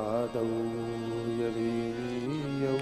आदौ यदीयौ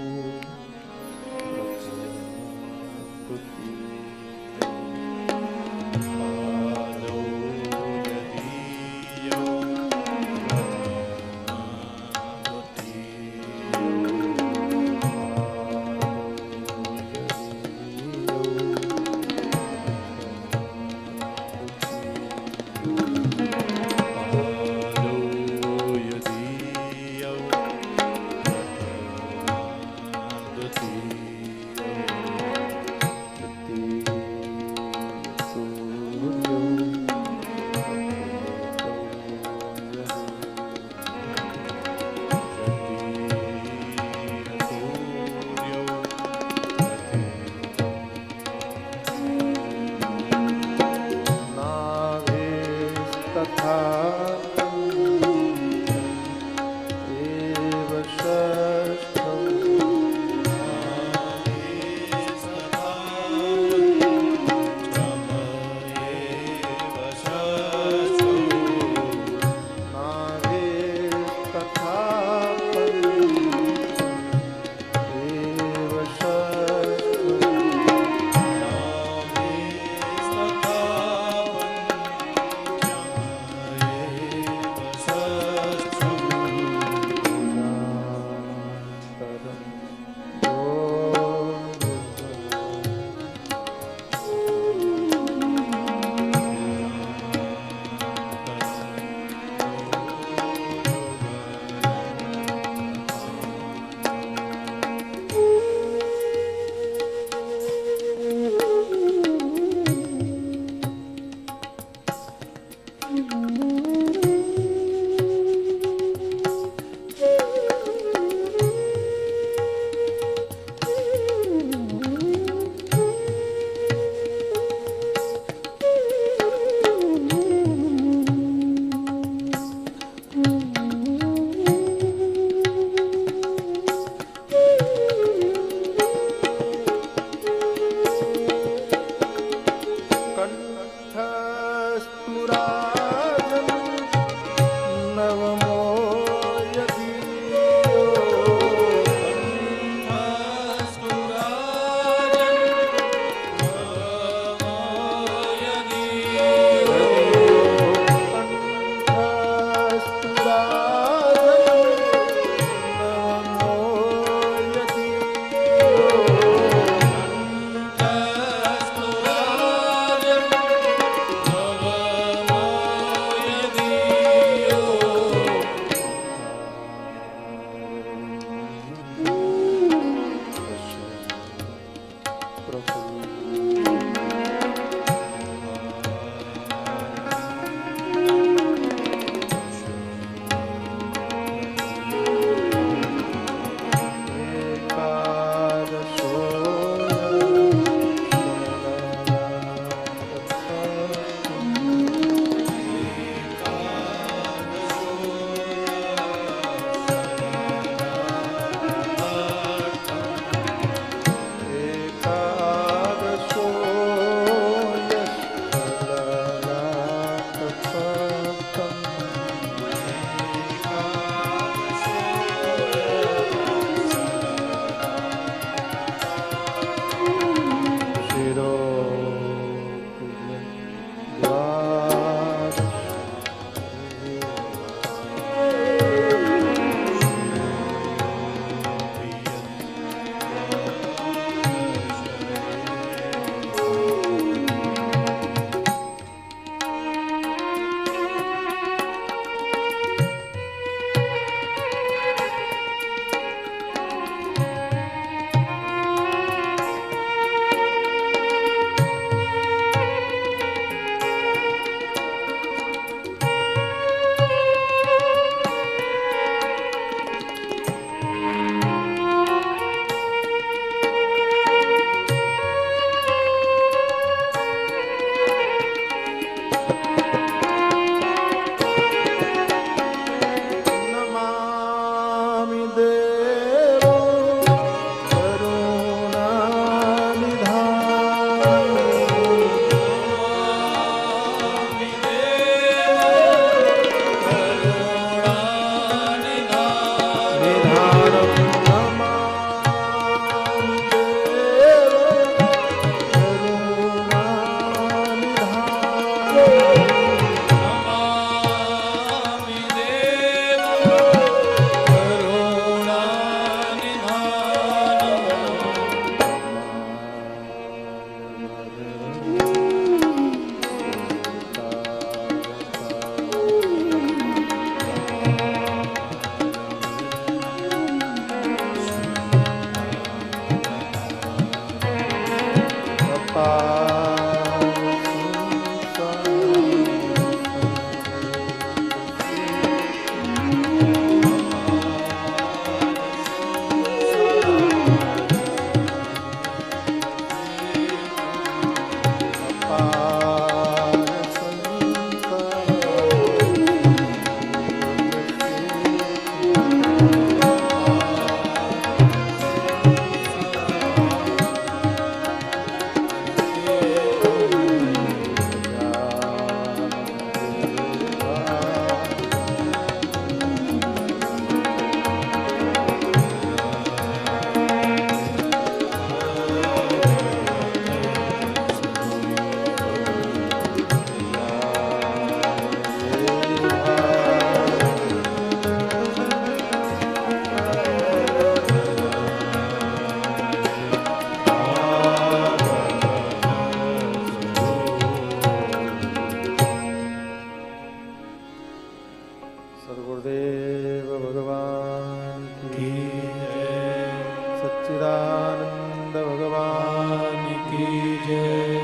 सद्गुरुदेव भगवान की जय, सच्चिदानंद भगवान की जय,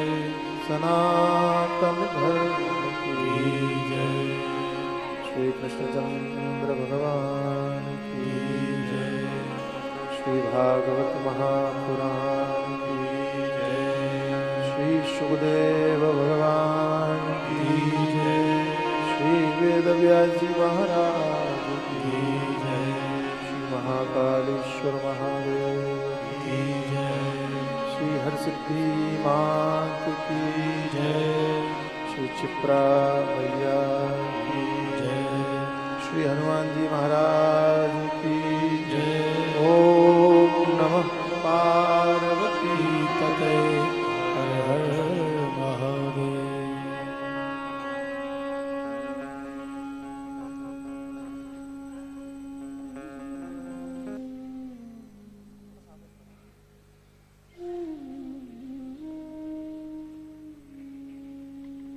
सनातन धर्म की जय, श्री कृष्णचंद्र भगवान की जय, श्री भागवत महापुराण की जय, श्री सुखदेव भगवान की जय, श्री वेद व्यास जी महाराज की जय, श्री महाकालेश्वर महादेव की जय, श्री हरसिद्धि मात की जय, श्री क्षिप्रा मैया की जय, श्री हनुमान जी महाराज की जय। ओम नमः पार्वती पते हर हर महादेव।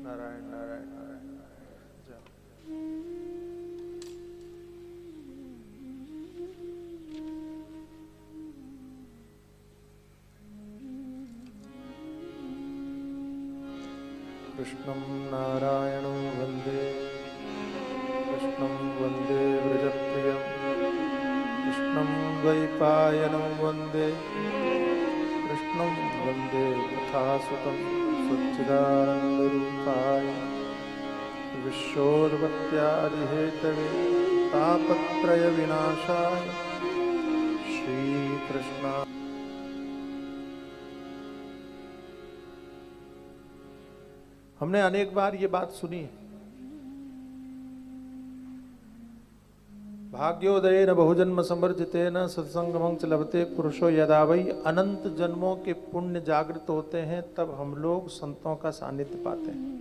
नारायण नारायण नारायण नारायण जय। कृष्णं नारायणं वन्दे कृष्णं वन्दे व्रजप्रियं कृष्णं द्वैपायनं वन्दे कृष्णं वन्दे तथासुतं सच्चिदानन्दरूपाय विश्वोत्पत्त्यादिहेतवे तापत्रयविनाशाय श्रीकृष्णा। हमने अनेक बार ये बात सुनी है, भाग्योदयेन बहुजन्म समर्जितेन सत्संगमं च लभते पुरुषो यदा वै। अनंत जन्मों के पुण्य जागृत होते हैं तब हम लोग संतों का सानिध्य पाते हैं।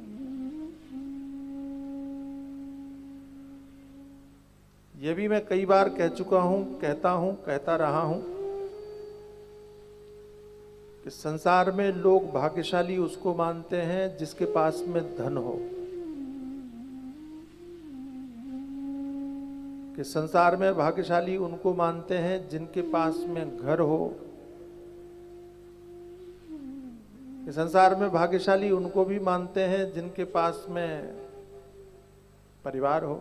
यह भी मैं कई बार कह चुका हूं, कहता रहा हूं कि संसार में लोग भाग्यशाली उसको मानते हैं जिसके पास में धन हो, कि संसार में भाग्यशाली उनको मानते हैं जिनके पास में घर हो, कि संसार में भाग्यशाली उनको भी मानते हैं जिनके पास में परिवार हो।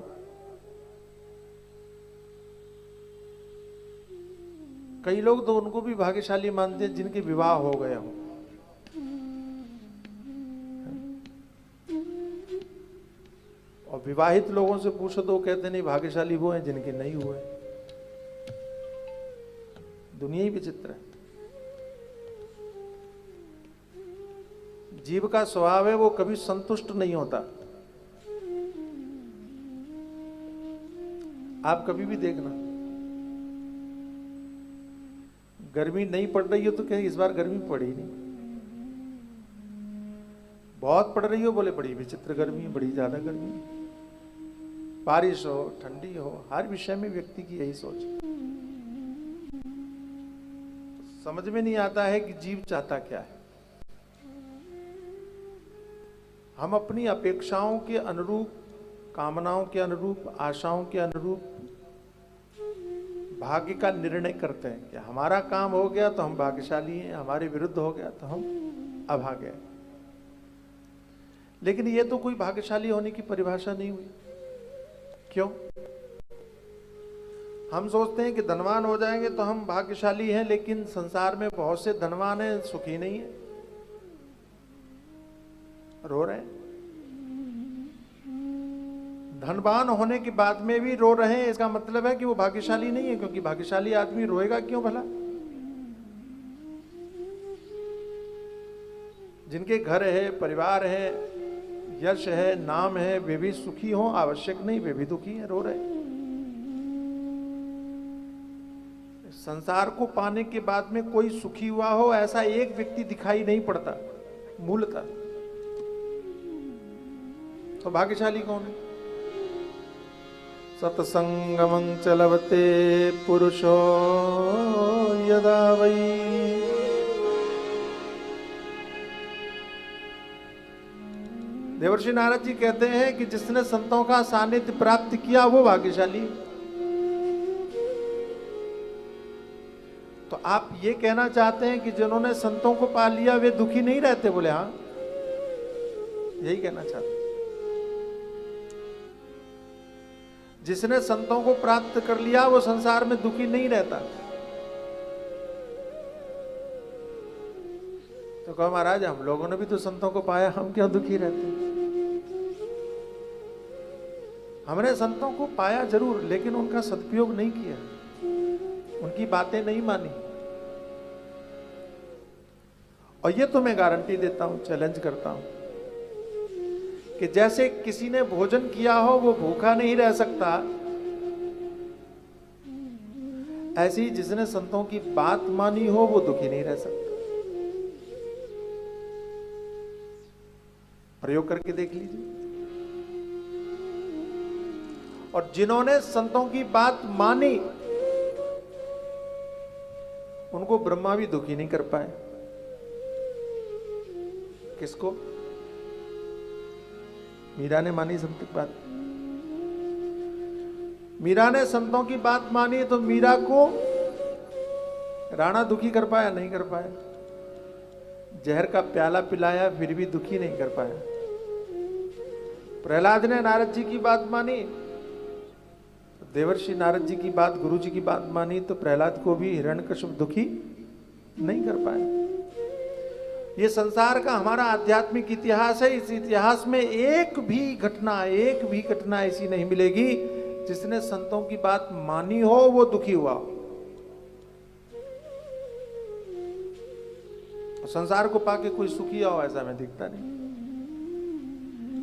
कई लोग तो उनको भी भाग्यशाली मानते हैं जिनके विवाह हो गए हों। और विवाहित लोगों से पूछो तो कहते नहीं भाग्यशाली वो हैं जिनके नहीं हुए। दुनिया ही विचित्र है। जीव का स्वभाव है वो कभी संतुष्ट नहीं होता। आप कभी भी देखना, गर्मी नहीं पड़ रही हो तो कहीं इस बार गर्मी पड़ी नहीं, बहुत पड़ रही हो बोले बड़ी विचित्र गर्मी, बड़ी ज्यादा गर्मी, बारिश हो ठंडी हो, हर विषय में व्यक्ति की यही सोच। समझ में नहीं आता है कि जीव चाहता क्या है। हम अपनी अपेक्षाओं के अनुरूप, कामनाओं के अनुरूप, आशाओं के अनुरूप भाग्य का निर्णय करते हैं कि हमारा काम हो गया तो हम भाग्यशाली हैं, हमारे विरुद्ध हो गया तो हम अभागे हैं। लेकिन ये तो कोई भाग्यशाली होने की परिभाषा नहीं हुई। क्यों? हम सोचते हैं कि धनवान हो जाएंगे तो हम भाग्यशाली हैं, लेकिन संसार में बहुत से धनवान हैं, सुखी नहीं है, रो रहे हैं। धनवान होने के बाद में भी रो रहे हैं, इसका मतलब है कि वो भाग्यशाली नहीं है, क्योंकि भाग्यशाली आदमी रोएगा क्यों भला? जिनके घर है, परिवार है, यश है, नाम है, वे भी सुखी हों, आवश्यक नहीं वे भी दुखी हैं, रो रहे हैं। संसार को पाने के बाद में कोई सुखी हुआ हो ऐसा एक व्यक्ति दिखाई नहीं पड़ता मूलतः। तो भाग्यशाली कौन है? सत्संगमं च लभते पुरुषो यदा वै। देवर्षि नारद जी कहते हैं कि जिसने संतों का सानिध्य प्राप्त किया वो भाग्यशाली। तो आप ये कहना चाहते हैं कि जिन्होंने संतों को पा लिया वे दुखी नहीं रहते? बोले हाँ, यही कहना चाहते हैं। जिसने संतों को प्राप्त कर लिया वो संसार में दुखी नहीं रहता। तो कहा महाराज हम लोगों ने भी तो संतों को पाया, हम क्यों दुखी रहते हैं? हमने संतों को पाया जरूर, लेकिन उनका सदुपयोग नहीं किया, उनकी बातें नहीं मानी। और ये तो मैं गारंटी देता हूं, चैलेंज करता हूं कि जैसे किसी ने भोजन किया हो वो भूखा नहीं रह सकता, ऐसे ही जिसने संतों की बात मानी हो वो दुखी नहीं रह सकता। प्रयोग करके देख लीजिए। और जिन्होंने संतों की बात मानी उनको ब्रह्मा भी दुखी नहीं कर पाए। किसको? मीरा ने मानी संतों की बात। मीरा ने संतों की बात मानी तो मीरा को राणा दुखी कर पाया? नहीं कर पाया। जहर का प्याला पिलाया फिर भी दुखी नहीं कर पाया। प्रहलाद ने नारद जी की बात मानी, देवर्षि नारद जी की बात, गुरु जी की बात मानी तो प्रहलाद को भी हिरण्यकश्यप दुखी नहीं कर पाया। ये संसार का हमारा आध्यात्मिक इतिहास है। इस इतिहास में एक भी घटना ऐसी नहीं मिलेगी जिसने संतों की बात मानी हो वो दुखी हुआ हो। संसार को पाके कोई सुखी हो ऐसा मैं दिखता नहीं।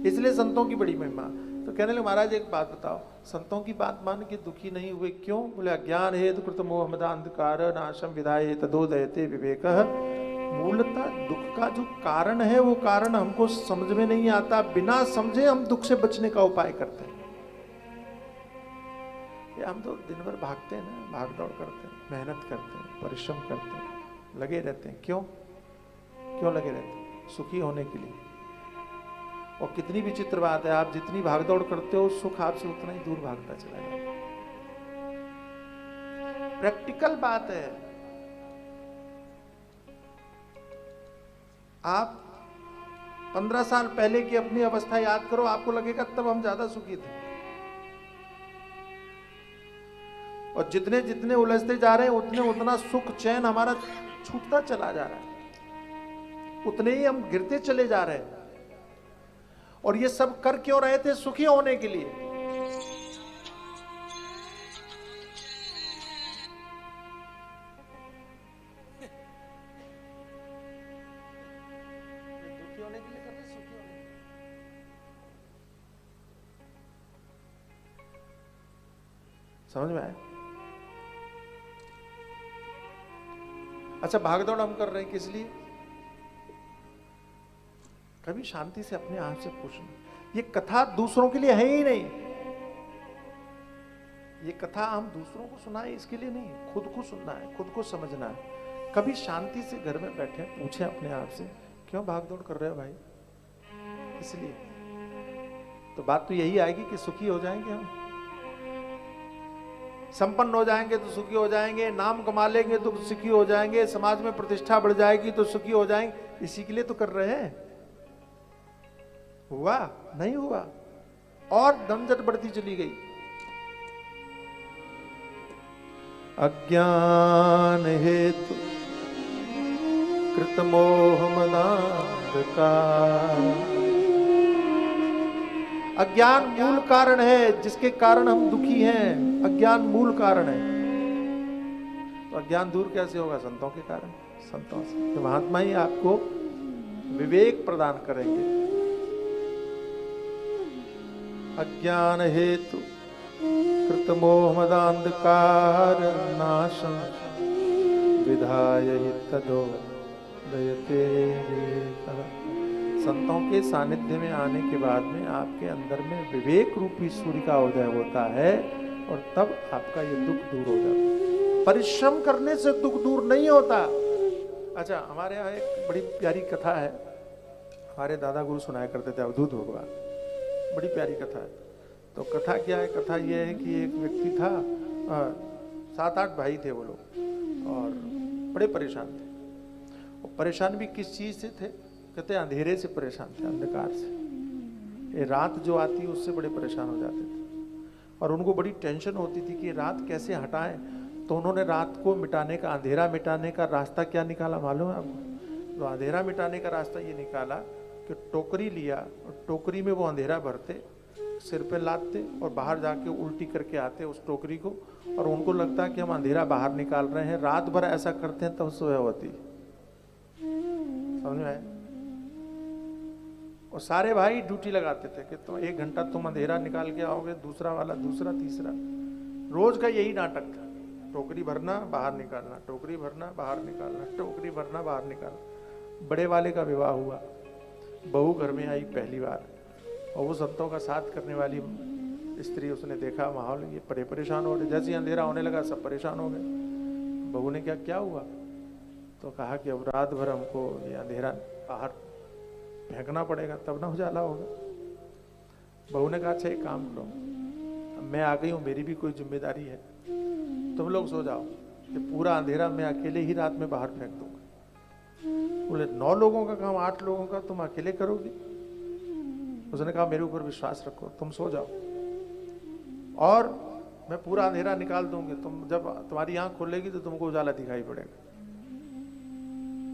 इसलिए संतों की बड़ी महिमा। तो कहने लगे महाराज एक बात बताओ, संतों की बात मान के दुखी नहीं हुए क्यों? बोले अज्ञान हेतु कृत मोह मदांधकार नाशम विधाये तदोदयते विवेकः। मूलतः दुख का जो कारण है वो कारण हमको समझ में नहीं आता। बिना समझे हम दुख से बचने का उपाय करते हैं। ये हम तो दिन भर भागते हैं ना, भाग दौड़ करते हैं, मेहनत करते हैं, परिश्रम करते हैं, लगे रहते हैं। क्यों लगे रहते हैं? सुखी होने के लिए। और कितनी विचित्र बात है, आप जितनी भागदौड़ करते हो सुख आपसे उतना ही दूर भागता चला जाएगा। प्रैक्टिकल बात है। आप 15 साल पहले की अपनी अवस्था याद करो, आपको लगेगा तब हम ज्यादा सुखी थे। और जितने जितने उलझते जा रहे हैं उतने उतना सुख चैन हमारा छूटता चला जा रहा है, उतने ही हम गिरते चले जा रहे हैं। और ये सब कर क्यों रहे थे? सुखी होने के लिए। दुखी होने के लिए करते, सुखी होने के लिए। समझ में आया? अच्छा, भागदौड़ हम कर रहे हैं किस लिए? कभी शांति से अपने आप से पूछना। ये कथा दूसरों के लिए है ही नहीं। ये कथा हम दूसरों को सुनाएं इसके लिए नहीं, खुद को सुनना है, खुद को समझना है। कभी शांति से घर में बैठे पूछें अपने आप से, क्यों भागदौड़ कर रहे हो भाई? इसलिए। तो बात तो यही आएगी कि सुखी हो जाएंगे हम, संपन्न हो जाएंगे तो सुखी हो जाएंगे, नाम कमा लेंगे तो सुखी हो जाएंगे, समाज में प्रतिष्ठा बढ़ जाएगी तो सुखी हो जाएंगे। इसी के लिए तो कर रहे हैं। हुआ? नहीं हुआ, और दमजट बढ़ती चली गई। अज्ञान हेतु कृत मोह मदांधकार। अज्ञान मूल कारण है जिसके कारण हम दुखी हैं। अज्ञान मूल कारण है। तो अज्ञान दूर कैसे होगा? संतों के कारण, संतों से। तो महात्मा ही आपको विवेक प्रदान करेंगे। अज्ञान हेतु कृत मोह मदांधकार नाशम विधाय तदोदयते विवेकः। संतों के सानिध्य में आने के बाद में आपके अंदर में विवेक रूपी सूर्य का उदय होता है और तब आपका ये दुख दूर हो जाता है। परिश्रम करने से दुख दूर नहीं होता। अच्छा, हमारे यहाँ एक बड़ी प्यारी कथा है, हमारे दादा गुरु सुनाया करते थे अवधूत भगवान, बड़ी प्यारी कथा है। तो कथा क्या है, कथा ये है कि एक व्यक्ति था, 7-8 भाई थे वो लोग, और बड़े परेशान थे। वो परेशान भी किस चीज़ से थे, कहते अंधेरे से परेशान थे, अंधकार से। ये रात जो आती उससे बड़े परेशान हो जाते थे, और उनको बड़ी टेंशन होती थी कि रात कैसे हटाएं। तो उन्होंने रात को मिटाने का, अंधेरा मिटाने का रास्ता क्या निकाला मालूम है आपको? तो अंधेरा मिटाने का रास्ता ये निकाला कि टोकरी लिया, और टोकरी में वो अंधेरा भरते, सिर पे लादते और बाहर जाके उल्टी करके आते उस टोकरी को, और उनको लगता कि हम अंधेरा बाहर निकाल रहे हैं। रात भर ऐसा करते हैं तब सुबह होती। समझ में आया? और सारे भाई ड्यूटी लगाते थे कि तुम 1 घंटा तुम अंधेरा निकाल के आओगे, दूसरा वाला दूसरा, तीसरा। रोज का यही नाटक था, टोकरी भरना बाहर निकालना, टोकरी भरना बाहर निकालना, टोकरी भरना बाहर निकालना। बड़े वाले का विवाह हुआ, बहू घर में आई पहली बार, और वो संतों का साथ करने वाली स्त्री, उसने देखा माहौल, ये बड़े परेशान हो रहे। जैसे ही अंधेरा होने लगा सब परेशान हो गए। बहू ने क्या हुआ? तो कहा कि अब रात भर हमको ये अंधेरा बाहर फेंकना पड़ेगा तब ना उजाला होगा। बहू ने कहा अच्छा एक काम करो, मैं आ गई हूँ, मेरी भी कोई जिम्मेदारी है, तुम लोग सो जाओ, कि पूरा अंधेरा मैं अकेले ही रात में बाहर फेंक दूंगा। बोले 9 लोगों का काम 8 लोगों का तुम अकेले करोगी? उसने कहा मेरे ऊपर विश्वास रखो, तुम सो जाओ और मैं पूरा अंधेरा निकाल दूंगी, तुम जब तुम्हारी आंख खोलेगी तो तुमको उजाला दिखाई पड़ेगा।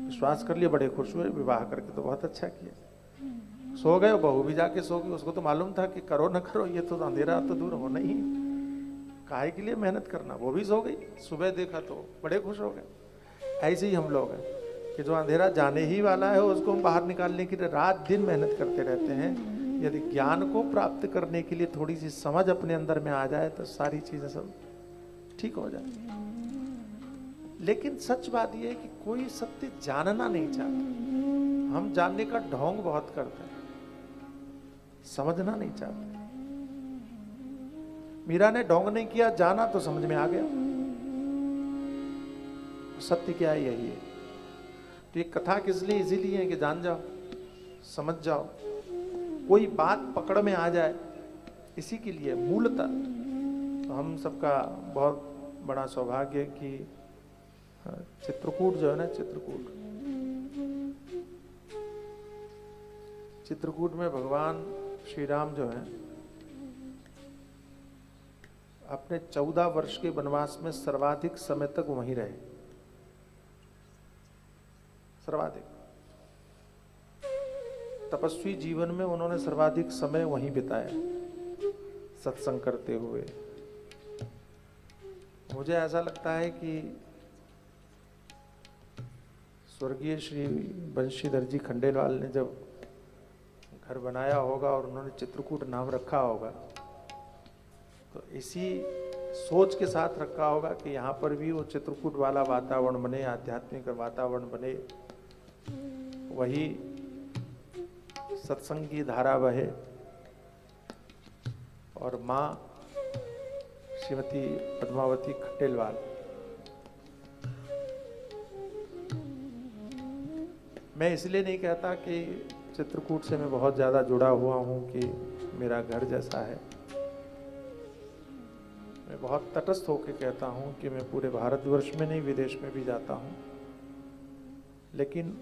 विश्वास कर लिया, बड़े खुश हुए, विवाह करके तो बहुत अच्छा किया। सो गए, बहू भी जाके सो गई। उसको तो मालूम था कि करो न करो ये तो अंधेरा तो दूर होना ही, काहे के लिए मेहनत करना। वो भी सो गई, सुबह देखा तो बड़े खुश हो गए। ऐसे ही हम लोग हैं कि जो अंधेरा जाने ही वाला है उसको हम बाहर निकालने के लिए रात दिन मेहनत करते रहते हैं। यदि ज्ञान को प्राप्त करने के लिए थोड़ी सी समझ अपने अंदर में आ जाए तो सारी चीजें सब ठीक हो जाए। लेकिन सच बात यह है कि कोई सत्य जानना नहीं चाहता। हम जानने का ढोंग बहुत करते हैं, समझना नहीं चाहते। मीरा ने ढोंग नहीं किया, जाना तो समझ में आ गया। सत्य क्या है? यही है। तो ये कथा किस लिए इसीलिए है कि जान जाओ, समझ जाओ, कोई बात पकड़ में आ जाए, इसी के लिए मूलतः। तो हम सबका बहुत बड़ा सौभाग्य है कि चित्रकूट जो है ना, चित्रकूट में भगवान श्री राम जो है अपने 14 वर्ष के वनवास में सर्वाधिक समय तक वहीं रहे, सर्वाधिक तपस्वी जीवन में उन्होंने सर्वाधिक समय वहीं बिताया सत्संग करते हुए। मुझे ऐसा लगता है कि स्वर्गीय श्री बंशीधर जी खंडेलवाल ने जब घर बनाया होगा और उन्होंने चित्रकूट नाम रखा होगा तो इसी सोच के साथ रखा होगा कि यहाँ पर भी वो चित्रकूट वाला वातावरण बने, आध्यात्मिक वातावरण बने, वही सत्संग की धारा बहे और माँ श्रीमती पद्मावती खंडेलवाल मैं इसलिए नहीं कहता कि चित्रकूट से मैं बहुत ज़्यादा जुड़ा हुआ हूँ कि मेरा घर जैसा है। मैं बहुत तटस्थ होकर कहता हूँ कि मैं पूरे भारतवर्ष में नहीं विदेश में भी जाता हूँ, लेकिन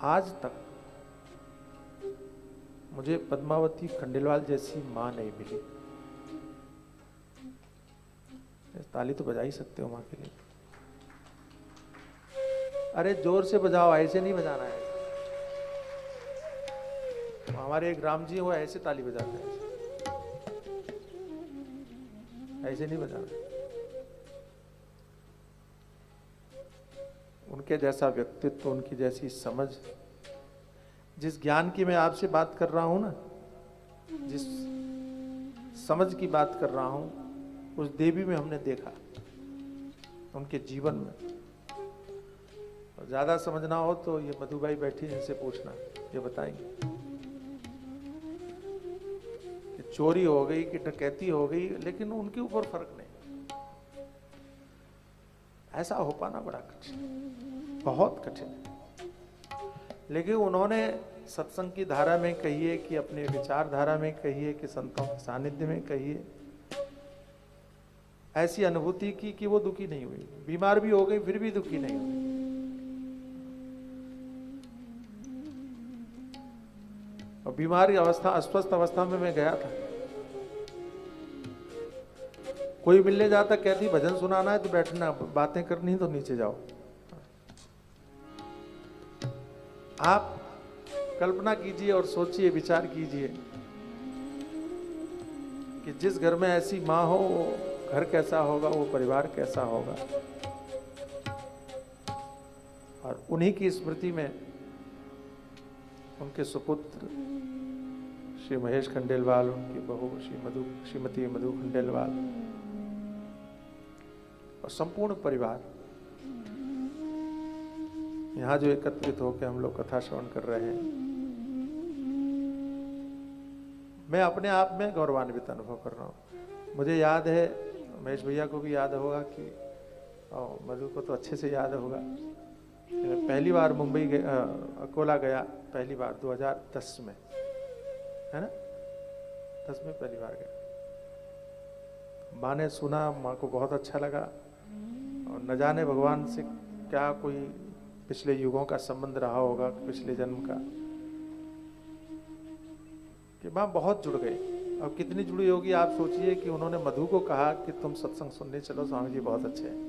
आज तक मुझे पद्मावती खंडेलवाल जैसी माँ नहीं मिली। ताली तो बजा ही सकते हो माँ के लिए। अरे जोर से बजाओ, ऐसे नहीं बजाना है। हमारे एक राम जी वो ऐसे ताली बजाते हैं, ऐसे नहीं बजाना। उनके जैसा व्यक्तित्व, उनकी जैसी समझ, जिस ज्ञान की मैं आपसे बात कर रहा हूं ना, जिस समझ की बात कर रहा हूं, उस देवी में हमने देखा उनके जीवन में। और ज्यादा समझना हो तो ये मधुबाई बैठी है, इनसे पूछना, ये बताएंगे कि चोरी हो गई कि डकैती हो गई, लेकिन उनके ऊपर फर्क नहीं। ऐसा हो पाना बड़ा कठिन, बहुत कठिन है। लेकिन उन्होंने सत्संग की धारा में कहिए कि अपने विचारधारा में कहिए कि संतों के सानिध्य में कहिए, ऐसी अनुभूति की कि वो दुखी नहीं हुई। बीमार भी हो गई फिर भी दुखी नहीं हुई। और बीमारी अवस्था, अस्वस्थ अवस्था में मैं गया था, कोई मिलने जाता, कहती भजन सुनाना है तो बैठना, बातें करनी तो नीचे जाओ। आप कल्पना कीजिए और सोचिए, विचार कीजिए कि जिस घर में ऐसी माँ हो वो घर कैसा होगा, वो परिवार कैसा होगा। और उन्हीं की स्मृति में उनके सुपुत्र श्री महेश खंडेलवाल, उनकी बहू श्रीमती मधु खंडेलवाल और संपूर्ण परिवार यहाँ जो एकत्रित होकर हम लोग कथा श्रवण कर रहे हैं, मैं अपने आप में गौरवान्वित अनुभव कर रहा हूँ। मुझे याद है, महेश भैया को भी याद होगा कि मधु को तो अच्छे से याद होगा, पहली बार मुंबई अकोला गया, पहली बार 2010 में, है ना, 10 में पहली बार गया। माँ ने सुना, माँ को बहुत अच्छा लगा और न जाने भगवान से क्या कोई पिछले युगों का संबंध रहा होगा, पिछले जन्म का, कि माँ बहुत जुड़ गई। अब कितनी जुड़ी होगी आप सोचिए कि उन्होंने मधु को कहा कि तुम सत्संग सुनने चलो, स्वामी जी बहुत अच्छे हैं।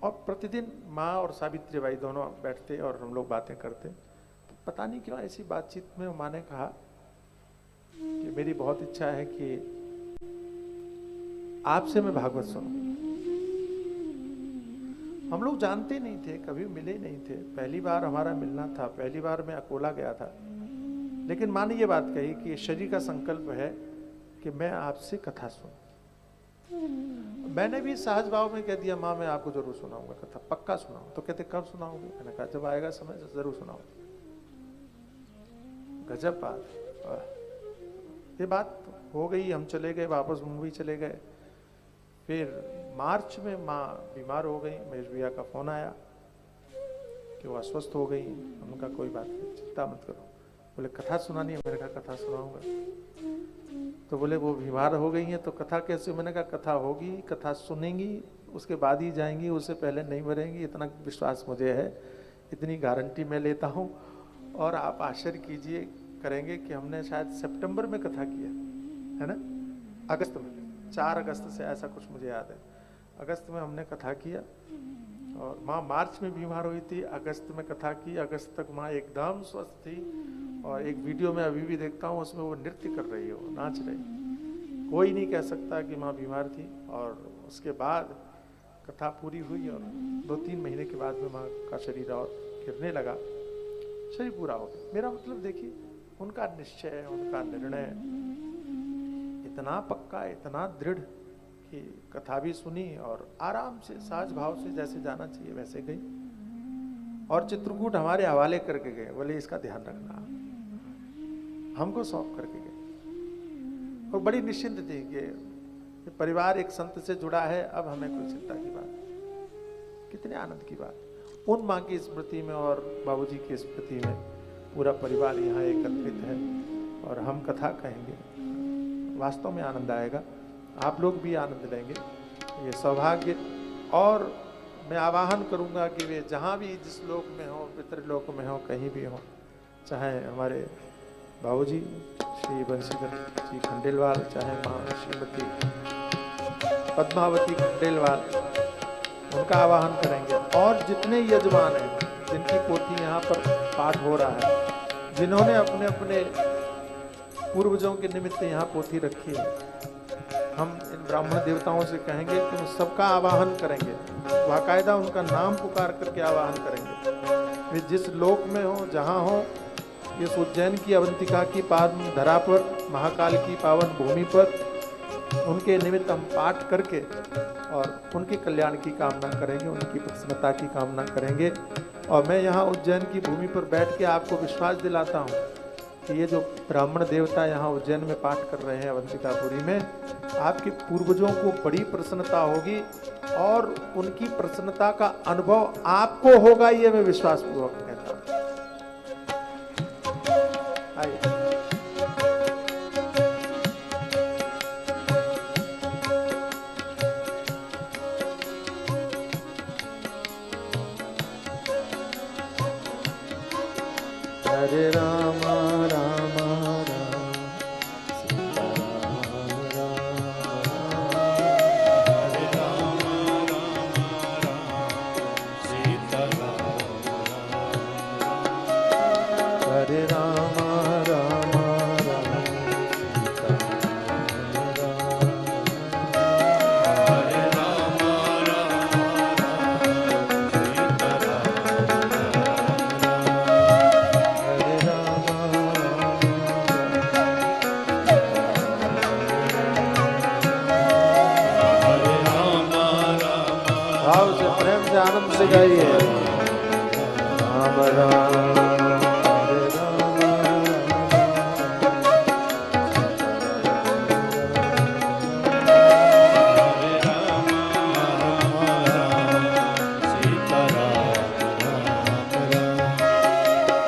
और प्रतिदिन माँ और सावित्री बाई दोनों बैठते और हम लोग बातें करते। पता नहीं क्यों ऐसी बातचीत में माँ ने कहा कि मेरी बहुत इच्छा है कि आपसे मैं भागवत सुनूं। हम लोग जानते नहीं थे, कभी मिले नहीं थे, पहली बार हमारा मिलना था, पहली बार मैं अकोला गया था। लेकिन माँ ने ये बात कही कि शरीर का संकल्प है कि मैं आपसे कथा सुनूं। मैंने भी सहज भाव में कह दिया, माँ मैं आपको जरूर सुनाऊंगा कथा, पक्का सुनाऊं। तो कहते कब सुनाओगे? मैंने कहा जब आएगा समय जरूर सुनाऊंगा। गजब बात। ये बात हो गई, हम चले गए, वापस मुंबई चले गए। फिर मार्च में माँ बीमार हो गई, महेश भैया का फोन आया कि वो अस्वस्थ हो गई। उनका कोई बात नहीं, चिंता मत करो। बोले कथा सुनानी है, मैंने कहा कथा सुनाऊंगा। तो बोले वो बीमार हो गई हैं तो कथा कैसे? मैंने कहा कथा होगी, कथा सुनेंगी, उसके बाद ही जाएंगी, उससे पहले नहीं मरेंगी, इतना विश्वास मुझे है, इतनी गारंटी मैं लेता हूँ। और आप आश्चर्य कीजिए करेंगे कि हमने शायद सितंबर में कथा किया है ना, अगस्त में, 4 अगस्त से ऐसा कुछ मुझे याद है। अगस्त में हमने कथा किया और माँ मार्च में बीमार हुई थी, अगस्त में कथा की। अगस्त तक माँ एकदम स्वस्थ थी और एक वीडियो में अभी भी देखता हूँ, उसमें वो नृत्य कर रही है, वो नाच रही। कोई नहीं कह सकता कि माँ बीमार थी। और उसके बाद कथा पूरी हुई और 2-3 महीने के बाद में माँ का शरीर और गिरने लगा, शरीर पूरा हो गया। मेरा मतलब देखिए, उनका निश्चय, उनका निर्णय इतना पक्का, इतना दृढ़ कि कथा भी सुनी और आराम से सहज भाव से जैसे जाना चाहिए वैसे गई। और चित्रकूट हमारे हवाले करके गए, बोले इसका ध्यान रखना, हमको सौंप करके गए। और बड़ी निश्चिंत थी कि परिवार एक संत से जुड़ा है, अब हमें कोई चिंता की बात। कितने आनंद की बात। उन माँ की स्मृति में और बाबूजी की स्मृति में पूरा परिवार यहाँ एकत्रित है और हम कथा कहेंगे। वास्तव में आनंद आएगा, आप लोग भी आनंद लेंगे, ये सौभाग्य। और मैं आवाहन करूंगा कि वे जहाँ भी जिस लोक में हो, पितृलोक में हो, कहीं भी हो, चाहे हमारे बाबूजी श्री बंशीधर जी खंडेलवाल, चाहे माँ श्रीमती पद्मावती खंडेलवाल, उनका आवाहन करेंगे। और जितने यजमान हैं जिनकी पोथी यहाँ पर पाठ हो रहा है, जिन्होंने अपने अपने पूर्वजों के निमित्त यहाँ पोथी रखी है, हम इन ब्राह्मण देवताओं से कहेंगे कि उन सबका आवाहन करेंगे, बाकायदा उनका नाम पुकार करके आवाहन करेंगे। वे जिस लोक में हो, जहाँ हो, इस उज्जैन की अवंतिका की पावन धरा पर, महाकाल की पावन भूमि पर उनके निमित्त हम पाठ करके और उनके कल्याण की कामना करेंगे, उनकी प्रसन्नता की कामना करेंगे। और मैं यहाँ उज्जैन की भूमि पर बैठ के आपको विश्वास दिलाता हूँ कि ये जो ब्राह्मण देवता यहाँ उज्जैन में पाठ कर रहे हैं अवंतिकापुरी में, आपके पूर्वजों को बड़ी प्रसन्नता होगी और उनकी प्रसन्नता का अनुभव आपको होगा, ये मैं विश्वास पूर्वक कहता हूं। आइए। हरे राम राम राम सीता राम राम हरे राम राम राम सीता राम हरे राम राम राम सीता राम हरे राम राम राम सीता हरे राम हरे राम राम भाव से प्रेम से आनंद से गाइए। राम राम हरे राम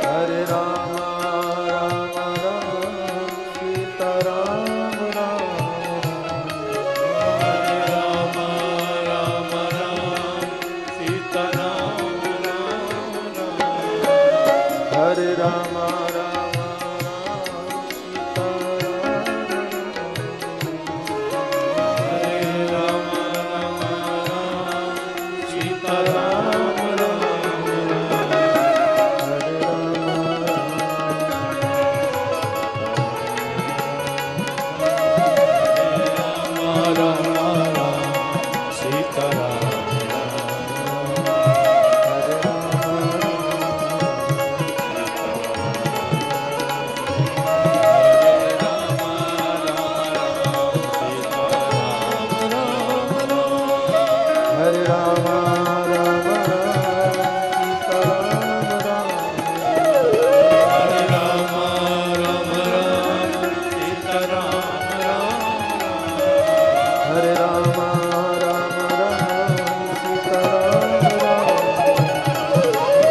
हरे राम राम सीता राम हरे राम राम राम सीता राम राम हरे राम राम राम सीता राम हरे राम राम राम सीता हरे राम राम राम सीता राम हरे राम राम सीता हरे राम राम राम सीता राम हरे राम राम राम सीता राम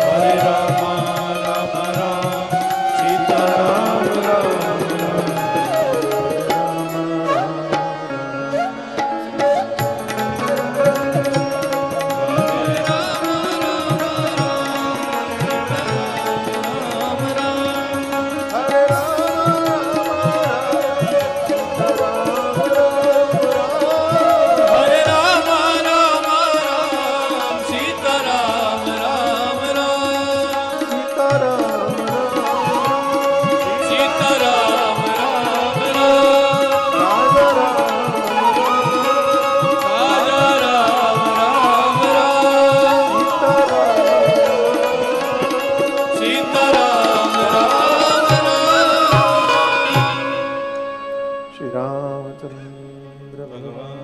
हरे राम राम राम सीता हरे राम राम राम सीता हरे राम राम राम सीता राम राम राम सीता राम सीता राम राम राम राजा राम राजा राम राम राम सीता राम सीता राम राम राम श्री रामचंद्र भगवान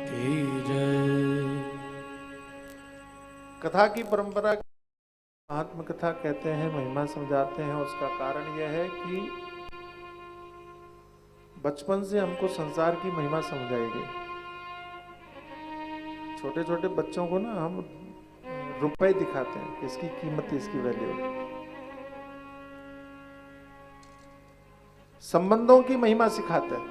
की जय। कथा की परंपरा महात्म कथा कहते हैं, महिमा समझाते हैं। उसका कारण यह है कि बचपन से हमको संसार की महिमा समझाई गई। छोटे छोटे बच्चों को ना हम रुपए दिखाते हैं कि इसकी कीमत, इसकी वैल्यू। संबंधों की महिमा सिखाते हैं,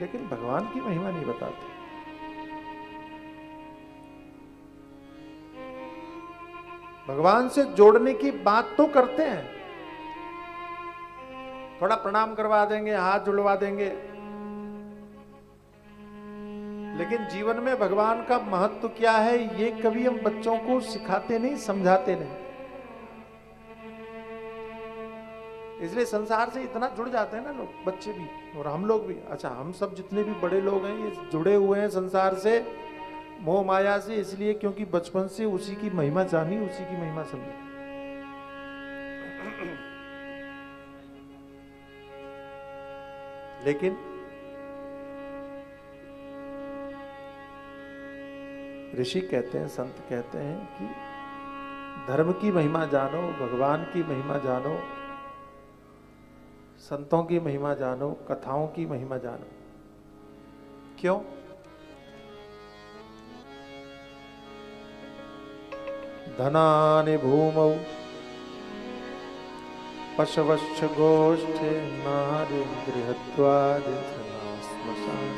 लेकिन भगवान की महिमा नहीं बताते। भगवान से जोड़ने की बात तो करते हैं, थोड़ा प्रणाम करवा देंगे, हाथ जुड़वा देंगे, लेकिन जीवन में भगवान का महत्व क्या है ये कभी हम बच्चों को सिखाते नहीं, समझाते नहीं। इसलिए संसार से इतना जुड़ जाते हैं ना लोग, बच्चे भी और हम लोग भी। अच्छा, हम सब जितने भी बड़े लोग हैं ये जुड़े हुए हैं संसार से, मोह माया से, इसलिए क्योंकि बचपन से उसी की महिमा जानी, उसी की महिमा समझी। लेकिन ऋषि कहते हैं, संत कहते हैं कि धर्म की महिमा जानो, भगवान की महिमा जानो, संतों की महिमा जानो, कथाओं की महिमा जानो। क्यों? धनानि भूमौ पशवश्च गोष्ठे नारी गृहत्वादि श्मशान।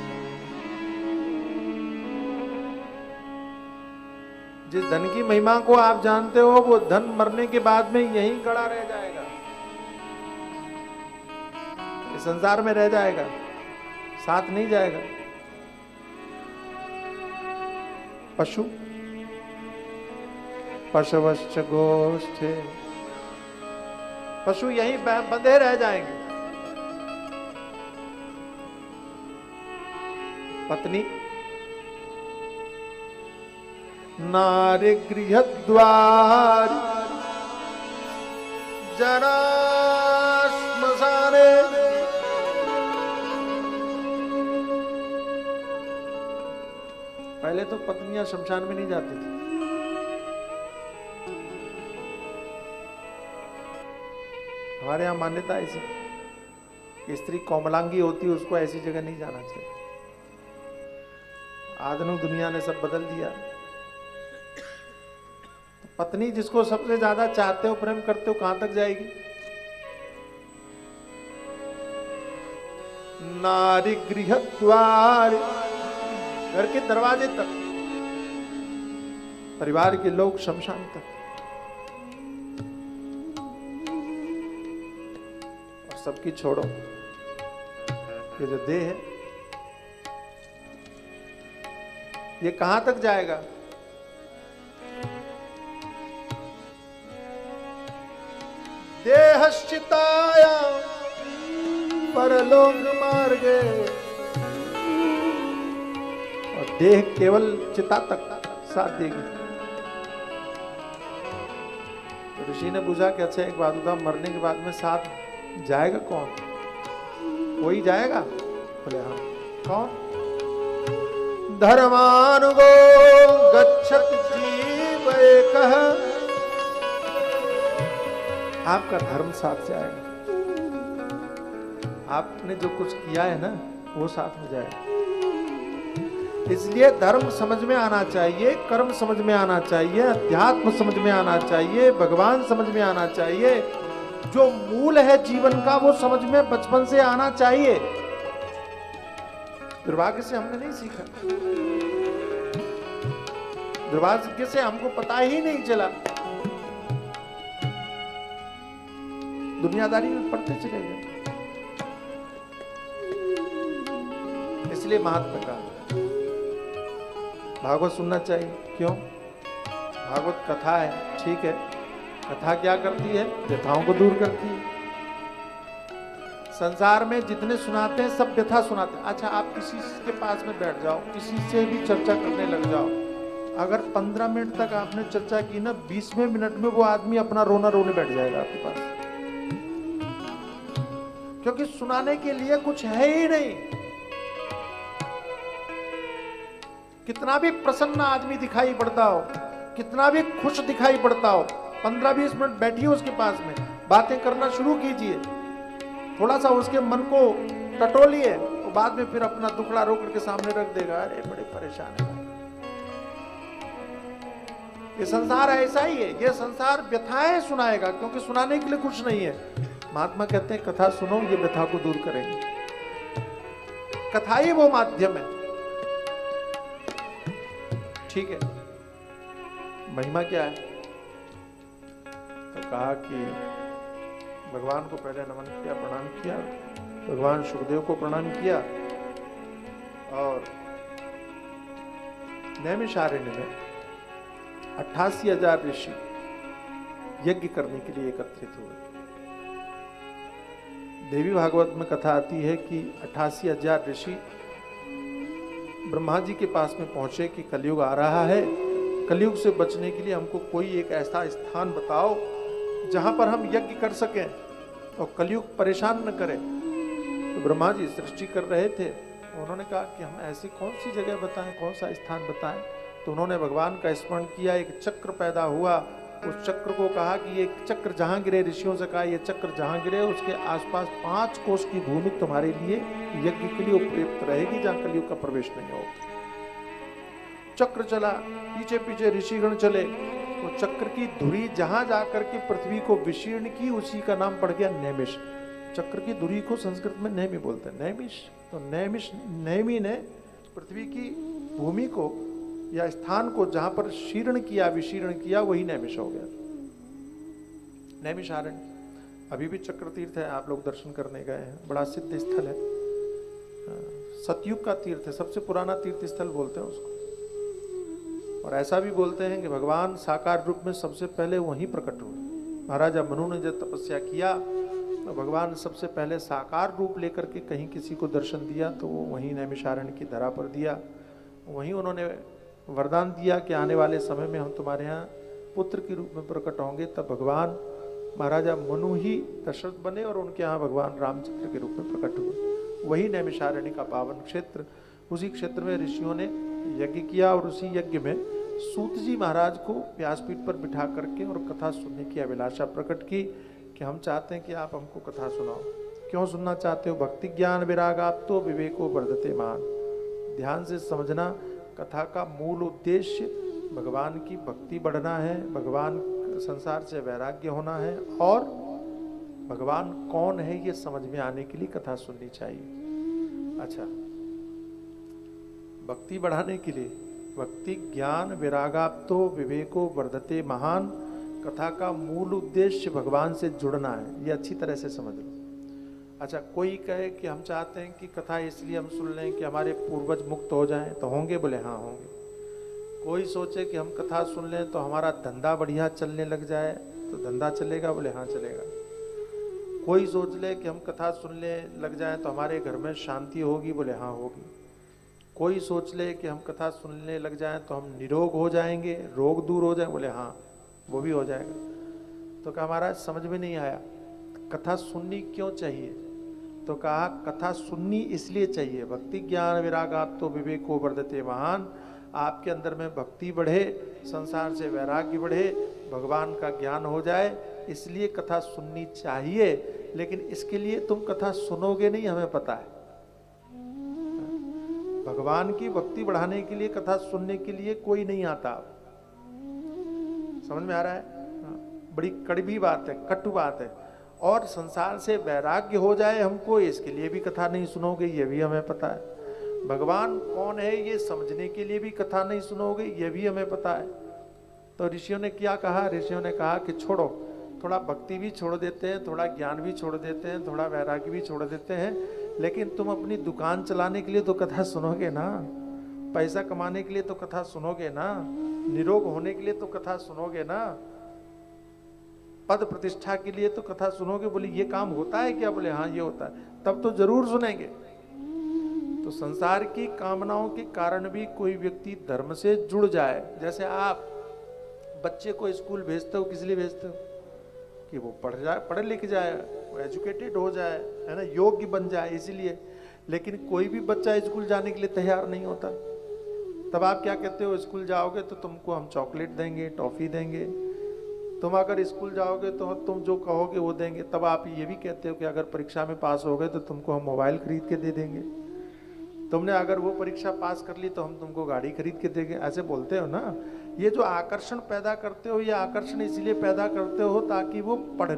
जिस धन की महिमा को आप जानते हो वो धन मरने के बाद में यहीं गड़ा रह जाएगा, इस संसार में रह जाएगा, साथ नहीं जाएगा। पशु पशवश्च गोष्ठे, पशु यहीं बंधे रह जाएंगे। पत्नी नारी गृहद्वार जना श्मशाने। पहले तो पत्नियां शमशान में नहीं जाती थी, हमारे यहां मान्यता ऐसी कि स्त्री कोमलांगी होती है, उसको ऐसी जगह नहीं जाना चाहिए। आधुनिक दुनिया ने सब बदल दिया। तो पत्नी जिसको सबसे ज्यादा चाहते हो, प्रेम करते हो, कहां तक जाएगी? नारी गृहद्वार, घर के दरवाजे तक, परिवार के लोग शमशान तक। और सबकी छोड़ो, ये जो देह है ये कहां तक जाएगा? देहश्चिताया परलोक मार्गे। और देह केवल चिता तक साथ देगी। तो ऋषि ने पूछा कि अच्छा एक बात बता, मरने के बाद में साथ जाएगा कौन? कोई जाएगा? बोले हाँ। कौन? धर्मानुगो गच्छत जीव एकः। आपका धर्म साथ जाएगा, आपने जो कुछ किया है ना वो साथ में जाएगा। इसलिए धर्म समझ में आना चाहिए, कर्म समझ में आना चाहिए, अध्यात्म समझ में आना चाहिए, भगवान समझ में आना चाहिए। जो मूल है जीवन का वो समझ में बचपन से आना चाहिए। दुर्भाग्य से हमने नहीं सीखा, दुर्भाग्य से हमको पता ही नहीं चला। दुनियादारी में पढ़ते चले गए। इसलिए महात्मा का भागवत सुनना चाहिए। क्यों? भागवत कथा है, ठीक है। कथा क्या करती है? व्यथाओं को दूर करती है। संसार में जितने सुनाते हैं सब व्यथा सुनाते हैं। अच्छा, आप किसी के पास में बैठ जाओ, किसी से भी चर्चा करने लग जाओ, अगर 15 मिनट तक आपने चर्चा की ना, 20वें मिनट में वो आदमी अपना रोना रोने बैठ जाएगा आपके पास, क्योंकि सुनाने के लिए कुछ है ही नहीं। कितना भी प्रसन्न आदमी दिखाई पड़ता हो, कितना भी खुश दिखाई पड़ता हो, 15-20 मिनट बैठिए उसके पास में, बातें करना शुरू कीजिए, थोड़ा सा उसके मन को टटोलिए, और बाद में फिर अपना दुखड़ा रो करके सामने रख देगा, अरे बड़े परेशान है। ये संसार ऐसा ही है, ये संसार व्यथाएं सुनाएगा, क्योंकि सुनाने के लिए कुछ नहीं है। महात्मा कहते हैं कथा सुनो, ये व्यथा को दूर करेंगे। कथा ही वो माध्यम है। ठीक है, महिमा क्या है? तो कहा कि भगवान को पहले नमन किया, प्रणाम किया, भगवान सुखदेव को प्रणाम किया, और नैमिषारण्य में 88,000 ऋषि यज्ञ करने के लिए एकत्रित हुए। देवी भागवत में कथा आती है कि 88,000 ऋषि ब्रह्मा जी के पास में पहुंचे कि कलयुग आ रहा है, कलयुग से बचने के लिए हमको कोई एक ऐसा स्थान बताओ जहां पर हम यज्ञ कर सकें और कलयुग परेशान न करे। तो ब्रह्मा जी सृष्टि कर रहे थे, उन्होंने कहा कि हम ऐसी कौन सी जगह बताएं, कौन सा स्थान बताएं। तो उन्होंने भगवान का स्मरण किया, एक चक्र पैदा हुआ उस चक्र को कहा कि ये चक्र जहां गिरे, ऋषियों से कहा ये चक्र जहां गिरे उसके आसपास 5 कोस की भूमि तुम्हारे लिए यज्ञ के लिए उपयुक्त रहेगी, जहां कलयुग का प्रवेश नहीं होगा। चक्र चला, पीछे पीछे ऋषिगण चले, तो चक्र की धुरी जहां जाकर के पृथ्वी को विशीर्ण की, उसी का नाम पड़ गया नैमिष। चक्र की धुरी को संस्कृत में नैमि बोलते हैं, नैमिष। तो नैमिष, नैमि ने पृथ्वी की भूमि को या स्थान को जहां पर शीर्ण किया, विशीर्ण किया, वही नैमिष हो गया, नैमिषारण्य। अभी भी चक्र तीर्थ है, आप लोग दर्शन करने गए हैं, बड़ा सिद्ध स्थल है, सतयुग का तीर्थ है, सबसे पुराना तीर्थ स्थल बोलते हैं उसको। और ऐसा भी बोलते हैं कि भगवान साकार रूप में सबसे पहले वहीं प्रकट हुए। महाराजा मनु ने जब तपस्या किया तो भगवान सबसे पहले साकार रूप लेकर के कहीं किसी को दर्शन दिया तो वो वहीं नैमिषारण्य की धरा पर दिया। वहीं उन्होंने वरदान दिया कि आने वाले समय में हम तुम्हारे यहाँ पुत्र के रूप में प्रकट होंगे। तब भगवान महाराजा मनु ही दशरथ बने और उनके यहाँ भगवान रामचंद्र के रूप में प्रकट हुए। वही नैमिषारण्य का पावन क्षेत्र, उसी क्षेत्र में ऋषियों ने यज्ञ किया और उसी यज्ञ में सूत जी महाराज को व्यासपीठ पर बिठा करके और कथा सुनने की अभिलाषा प्रकट की कि हम चाहते हैं कि आप हमको कथा सुनाओ। क्यों सुनना चाहते हो? भक्ति ज्ञान विरागाप तो विवेको वर्धते मान। ध्यान से समझना, कथा का मूल उद्देश्य भगवान की भक्ति बढ़ना है, भगवान संसार से वैराग्य होना है और भगवान कौन है ये समझ में आने के लिए कथा सुननी चाहिए। अच्छा, भक्ति बढ़ाने के लिए भक्ति ज्ञान विरागाप्तो विवेको वर्धते महान, कथा का मूल उद्देश्य भगवान से जुड़ना है, ये अच्छी तरह से समझ लो। अच्छा, कोई कहे कि हम चाहते हैं कि कथा इसलिए हम सुन लें कि हमारे पूर्वज मुक्त हो जाएं, तो होंगे? बोले हाँ होंगे। कोई सोचे कि हम कथा सुन लें तो हमारा धंधा बढ़िया चलने लग जाए, तो धंधा चलेगा? बोले हाँ चलेगा। कोई सोच ले कि हम कथा सुनने लग जाए तो हमारे घर में शांति होगी? बोले हाँ होगी। कोई सोच ले कि हम कथा सुनने लग जाएं तो हम निरोग हो जाएंगे, रोग दूर हो जाए? बोले हाँ वो भी हो जाएगा। तो कहा महाराज समझ में नहीं आया, कथा सुननी क्यों चाहिए? तो कहा कथा सुननी इसलिए चाहिए, भक्ति ज्ञान विरागात तो विवेको वर्धते महान, आपके अंदर में भक्ति बढ़े, संसार से वैराग्य बढ़े, भगवान का ज्ञान हो जाए, इसलिए कथा सुननी चाहिए। लेकिन इसके लिए तुम कथा सुनोगे नहीं, हमें पता है। भगवान की भक्ति बढ़ाने के लिए कथा सुनने के लिए कोई नहीं आता। समझ में आ रहा है? बड़ी कड़वी बात है, कटु बात है। और संसार से वैराग्य हो जाए हमको, इसके लिए भी कथा नहीं सुनोगे, ये भी हमें पता है। भगवान कौन है ये समझने के लिए भी कथा नहीं सुनोगे, ये भी हमें पता है। तो ऋषियों ने क्या कहा? ऋषियों ने कहा कि छोड़ो, थोड़ा भक्ति भी छोड़ देते हैं, थोड़ा ज्ञान भी छोड़ देते हैं, थोड़ा वैराग्य भी छोड़ देते हैं, लेकिन तुम अपनी दुकान चलाने के लिए तो कथा सुनोगे ना, पैसा कमाने के लिए तो कथा सुनोगे ना, निरोग होने के लिए तो कथा सुनोगे ना, पद प्रतिष्ठा के लिए तो कथा सुनोगे। बोले ये काम होता है क्या? बोले हाँ ये होता है। तब तो जरूर सुनेंगे। तो संसार की कामनाओं के कारण भी कोई व्यक्ति धर्म से जुड़ जाए, जैसे आप बच्चे को स्कूल भेजते हो, किस लिए भेजते हो? कि वो पढ़ जाए, पढ़ लिख जाए, वो एजुकेटेड हो जाए, है ना, योग्य बन जाए, इसीलिए। लेकिन कोई भी बच्चा स्कूल जाने के लिए तैयार नहीं होता। तब आप क्या कहते हो? स्कूल जाओगे तो तुमको हम चॉकलेट देंगे, टॉफी देंगे, तुम अगर स्कूल जाओगे तो तुम जो कहोगे वो देंगे। तब आप ये भी कहते हो कि अगर परीक्षा में पास हो गए तो तुमको हम मोबाइल खरीद के दे देंगे, तुमने अगर वो परीक्षा पास कर ली तो हम तुमको गाड़ी खरीद के देंगे। ऐसे बोलते हो ना। ये जो आकर्षण पैदा करते हो, ये आकर्षण इसलिए पैदा करते हो ताकि वो पढ़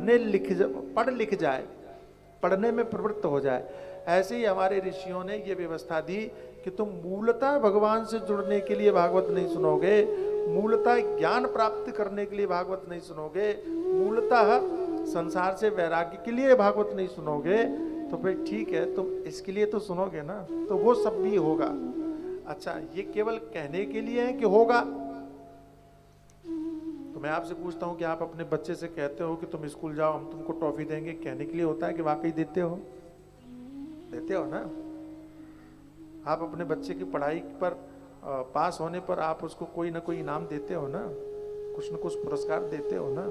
लिख जाए, पढ़ने में प्रवृत्त हो जाए। ऐसे ही हमारे ऋषियों ने ये व्यवस्था दी कि तुम मूलतः भगवान से जुड़ने के लिए भागवत नहीं सुनोगे, मूलतः ज्ञान प्राप्त करने के लिए भागवत नहीं सुनोगे, मूलतः संसार से वैराग्य के लिए भागवत नहीं सुनोगे, तो फिर ठीक है, तुम इसके लिए तो सुनोगे ना, तो वो सब भी होगा। अच्छा, ये केवल कहने के लिए है कि होगा? तो मैं आपसे पूछता हूं कि आप अपने बच्चे से कहते हो कि तुम स्कूल जाओ, हम तुमको टॉफी देंगे, कहने के लिए होता है कि वाकई देते हो? देते हो ना। आप अपने बच्चे की पढ़ाई पर पास होने पर आप उसको कोई ना कोई इनाम देते हो ना, कुछ न कुछ पुरस्कार देते हो ना।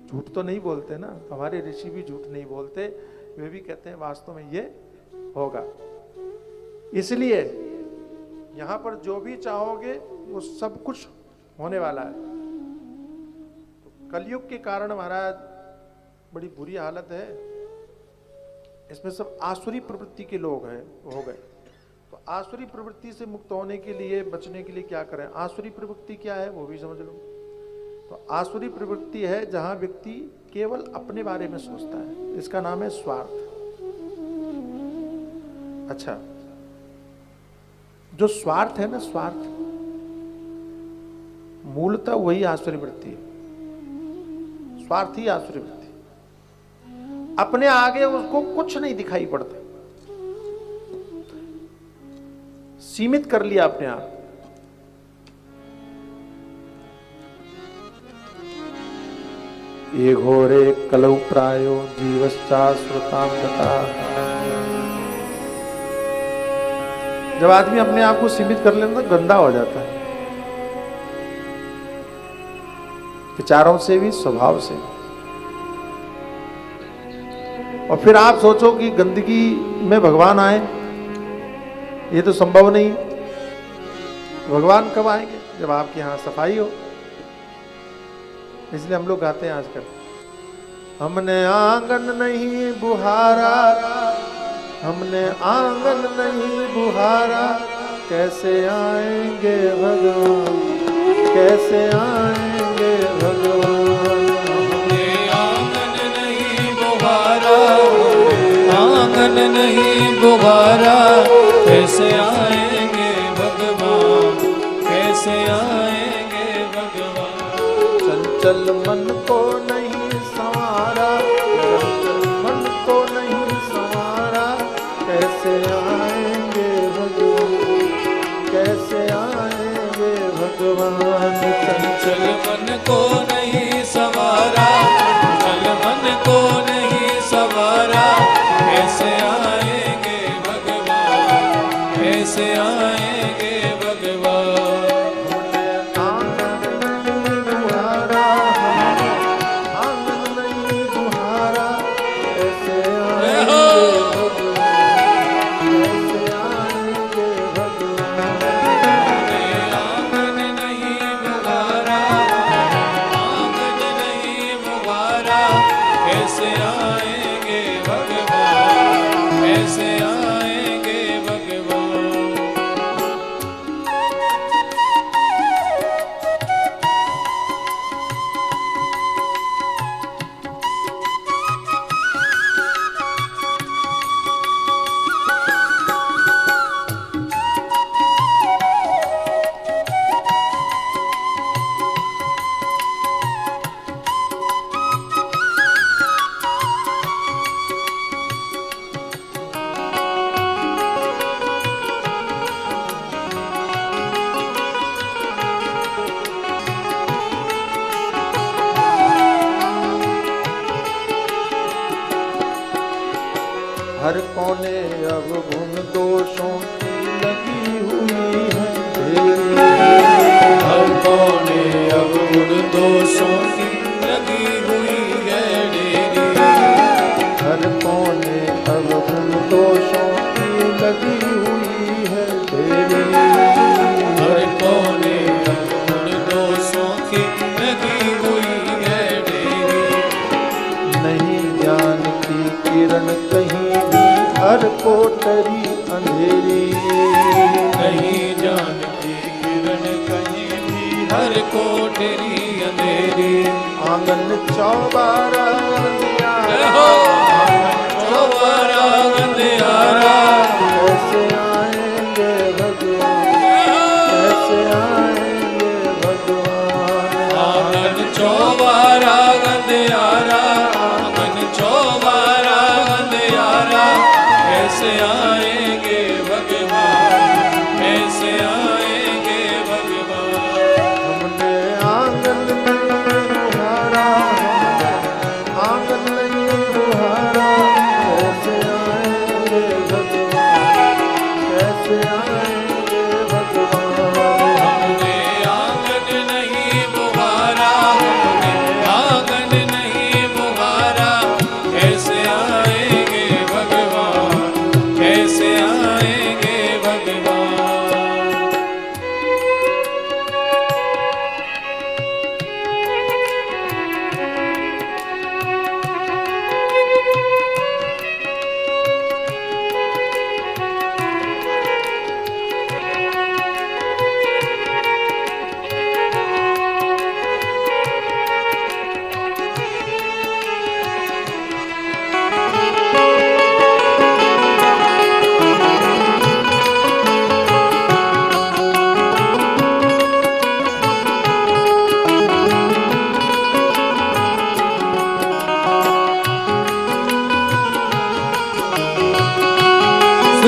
झूठ तो नहीं बोलते ना। हमारे ऋषि भी झूठ नहीं बोलते, वे भी कहते हैं वास्तव में ये होगा। इसलिए यहां पर जो भी चाहोगे वो सब कुछ होने वाला है। कलयुग के कारण महाराज बड़ी बुरी हालत है। इसमें सब आसुरी प्रवृत्ति के लोग हैं, हो गए। तो आसुरी प्रवृत्ति से मुक्त होने के लिए, बचने के लिए क्या करें? आसुरी प्रवृत्ति क्या है वो भी समझ लो। तो आसुरी प्रवृत्ति है जहां व्यक्ति केवल अपने बारे में सोचता है, इसका नाम है स्वार्थ। अच्छा, जो स्वार्थ है ना, स्वार्थ मूलतः वही आसुरी वृत्ति है। स्वार्थ ही आसुरी वृत्ति। अपने आगे उसको कुछ नहीं दिखाई पड़ता, सीमित कर लिया अपने आप। ये घोरे कलौ प्रायो जीवश्चाश्रुतां गता। जब आदमी अपने आप को सीमित कर लेता तो गंदा हो जाता है, विचारों से भी, स्वभाव से भी। और फिर आप सोचो कि गंदगी में भगवान आए, ये तो संभव नहीं। भगवान कब आएंगे? जब आपके यहां सफाई हो। इसलिए हम लोग गाते हैं आजकल, हमने आंगन नहीं बुहारा, हमने आंगन नहीं बुहारा, कैसे आएंगे भगवान, कैसे आएंगे भगवान। हमने आंगन नहीं बुहारा, आंगन नहीं बुहारा, कैसे आएंगे भगवान, कैसे आएंगे भगवान। चंचल मन को नहीं संवारा, चंचल मन को नहीं संवारा, कैसे आएंगे भगवान, कैसे आएंगे भगवान। चंचल मन को नहीं संवारा, चंचल मन को नहीं संवारा, कैसे आएंगे भगवान, कैसे आएंगे भगवान। हर कोने अब गुण दोषों की लगी हुई है ढेरी, हर कोने अब गुण दोषों की लगी हुई है ढेरी, हर कोने अब गुण दोषों की लगी हुई है ढेरी, हर कोने अब गुण दोषों की लगी हुई है ढेरी। नहीं ज्ञान की किरण कहीं हर कोठरी अंधेरी, नहीं ज्ञान की किरण कहीं भी हर कोठरी अंधेरी। आंगन चौबारा चौबारा अंधियारा, कैसे आएंगे भगवान, कैसे आएंगे भगवान। आंगन चौबारा अंधियारा, आंगन चौबारा अंधियारा, कैसे आएंगे भगवान, कैसे आएंगे भगवान। हमने आंगन नहीं बुहारा, आंगन नहीं बुहारा,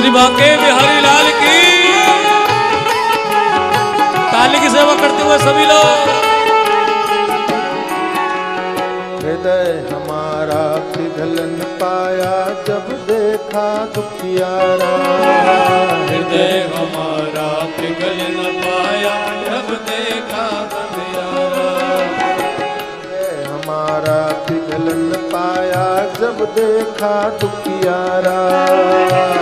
श्री बांके बिहारी लाल की ताली की सेवा करते हुए सभी लोग। हृदय हमारा पिघलन पाया जब देखा दुखियारा, हृदय हमारा पिघल न पाया जब देखा दुखियारा, हृदय हमारा पिघलन पाया जब देखा दुखियारा,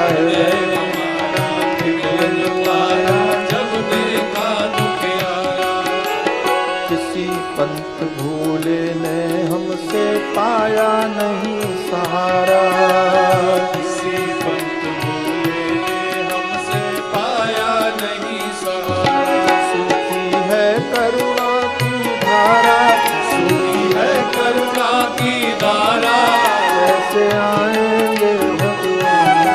हृदय हमारा पिघल न पाया जब देखा दुखियारा, किसी पंथ भूले ने हमसे पाया नहीं सहारा, किसी पंथ भूले ने हमसे पाया नहीं सहारा, सूखी है करुणा की धारा, सूखी है करुणा की धारा, कैसे आएंगे भगवान,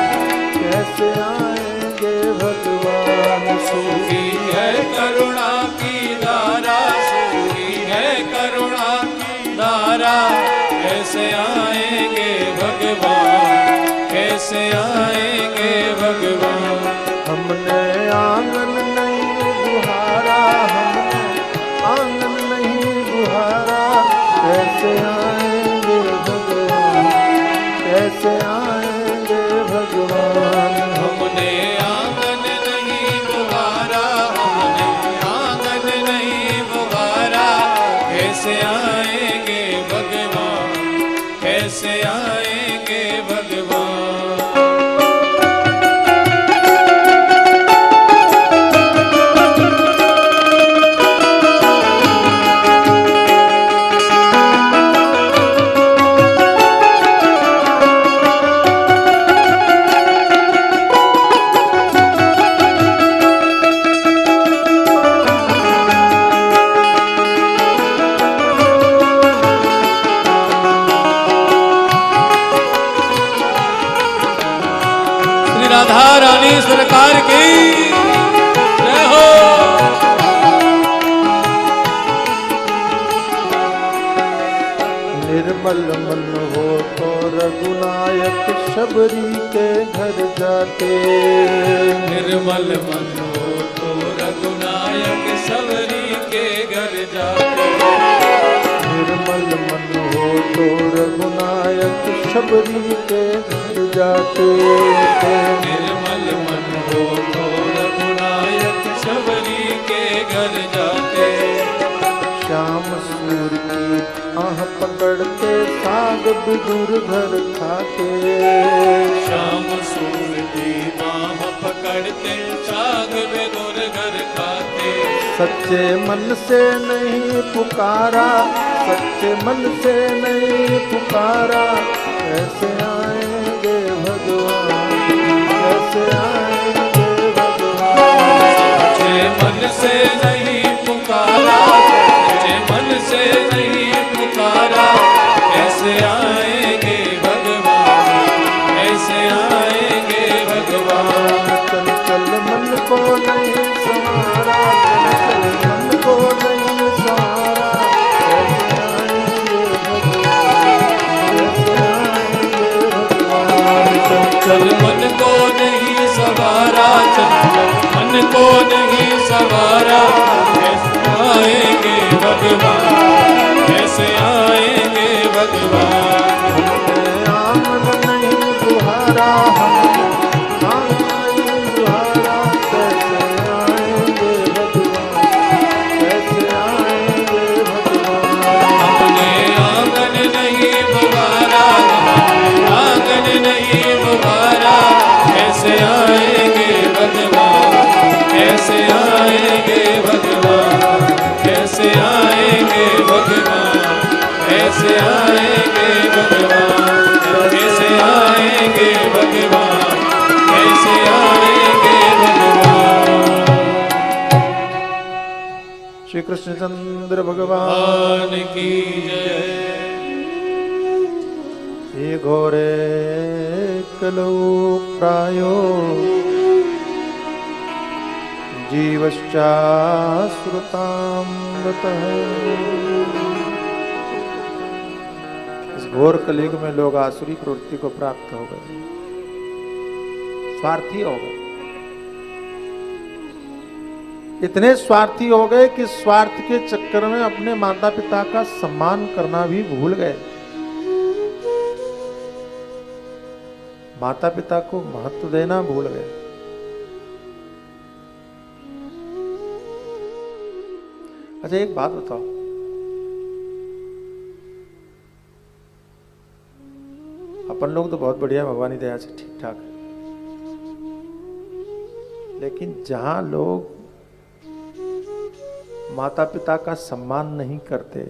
कैसे आएंगे भगवान, सूखी है करुणा की धारा, सूखी है करुणा की धारा, कैसे आएंगे भगवान, कैसे आएंगे भगवान, हमने आंगन नहीं बुहारा, हमने आंगन नहीं बुहारा, कैसे आएंगे भगवान, कैसे आएंगे भगवान, हमने आंगन नहीं बुहारा, हमने आंगन नहीं बुहारा, कैसे आएंगे भगवान, कैसे आएंगे भगवान। श्री राधा रानी सरकार की जय हो। निर्मल मन हो तो रघुनायक शबरी के घर जाते, निर्मल मन हो तो रघुनायक सबरी के घर जाते, निर्मल मन हो तो रघुनायक शबरी के घर जाते, निर्मल मन हो तो रघुनायक सबरी के घर जाते, श्याम सूर की आह पकड़ते साग बिदुर घर खाते, शाम सूर की बाह पकड़ते साग बेदुर घर खाते, सच्चे मन से नहीं पुकारा, सच्चे मन से नहीं पुकारा, कैसे आएंगे भगवान, कैसे आएंगे भगवान, सच्चे मन से नहीं पुकारा, सच्चे मन से नहीं पुकारा, कैसे आएंगे भगवान, कैसे आएंगे भगवान, चंचल मन को नहीं संवारा, चंचल मन को नहीं संवारा, कैसे आएंगे भगवान, कैसे आएंगे भगवान, चंचल मन को नहीं सवारा, चंचल मन को नहीं सवारा, कैसे आएंगे भगवान, कैसे आएंगे भगवान, हमने आंगन नहीं बुहारा, हमने आंगन नहीं बुहारा, कैसे आएंगे भगवान, कैसे आएंगे भगवान, हमने आंगन नहीं बुहारा, आंगन नहीं बुहारा, कैसे आएंगे भगवान, कैसे आएंगे भगवान, कैसे आएंगे भगवान, कैसे आएंगे भगवान, कैसे आएंगे भगवान, कैसे आएंगे भगवान। श्री कृष्णचंद्र भगवान भगवान की जय। हे घोरे कलौ प्रायो जीवश्चाश्रुतामृतः। इस घोर कलयुग में लोग आसुरी प्रवृत्ति को प्राप्त हो गए, स्वार्थी हो गए, इतने स्वार्थी हो गए कि स्वार्थ के चक्कर में अपने माता पिता का सम्मान करना भी भूल गए। माता पिता को महत्व देना भूल गए। अच्छा एक बात बताओ, अपन लोग तो बहुत बढ़िया भगवान की दया से ठीक ठाक है, लेकिन जहां लोग माता पिता का सम्मान नहीं करते,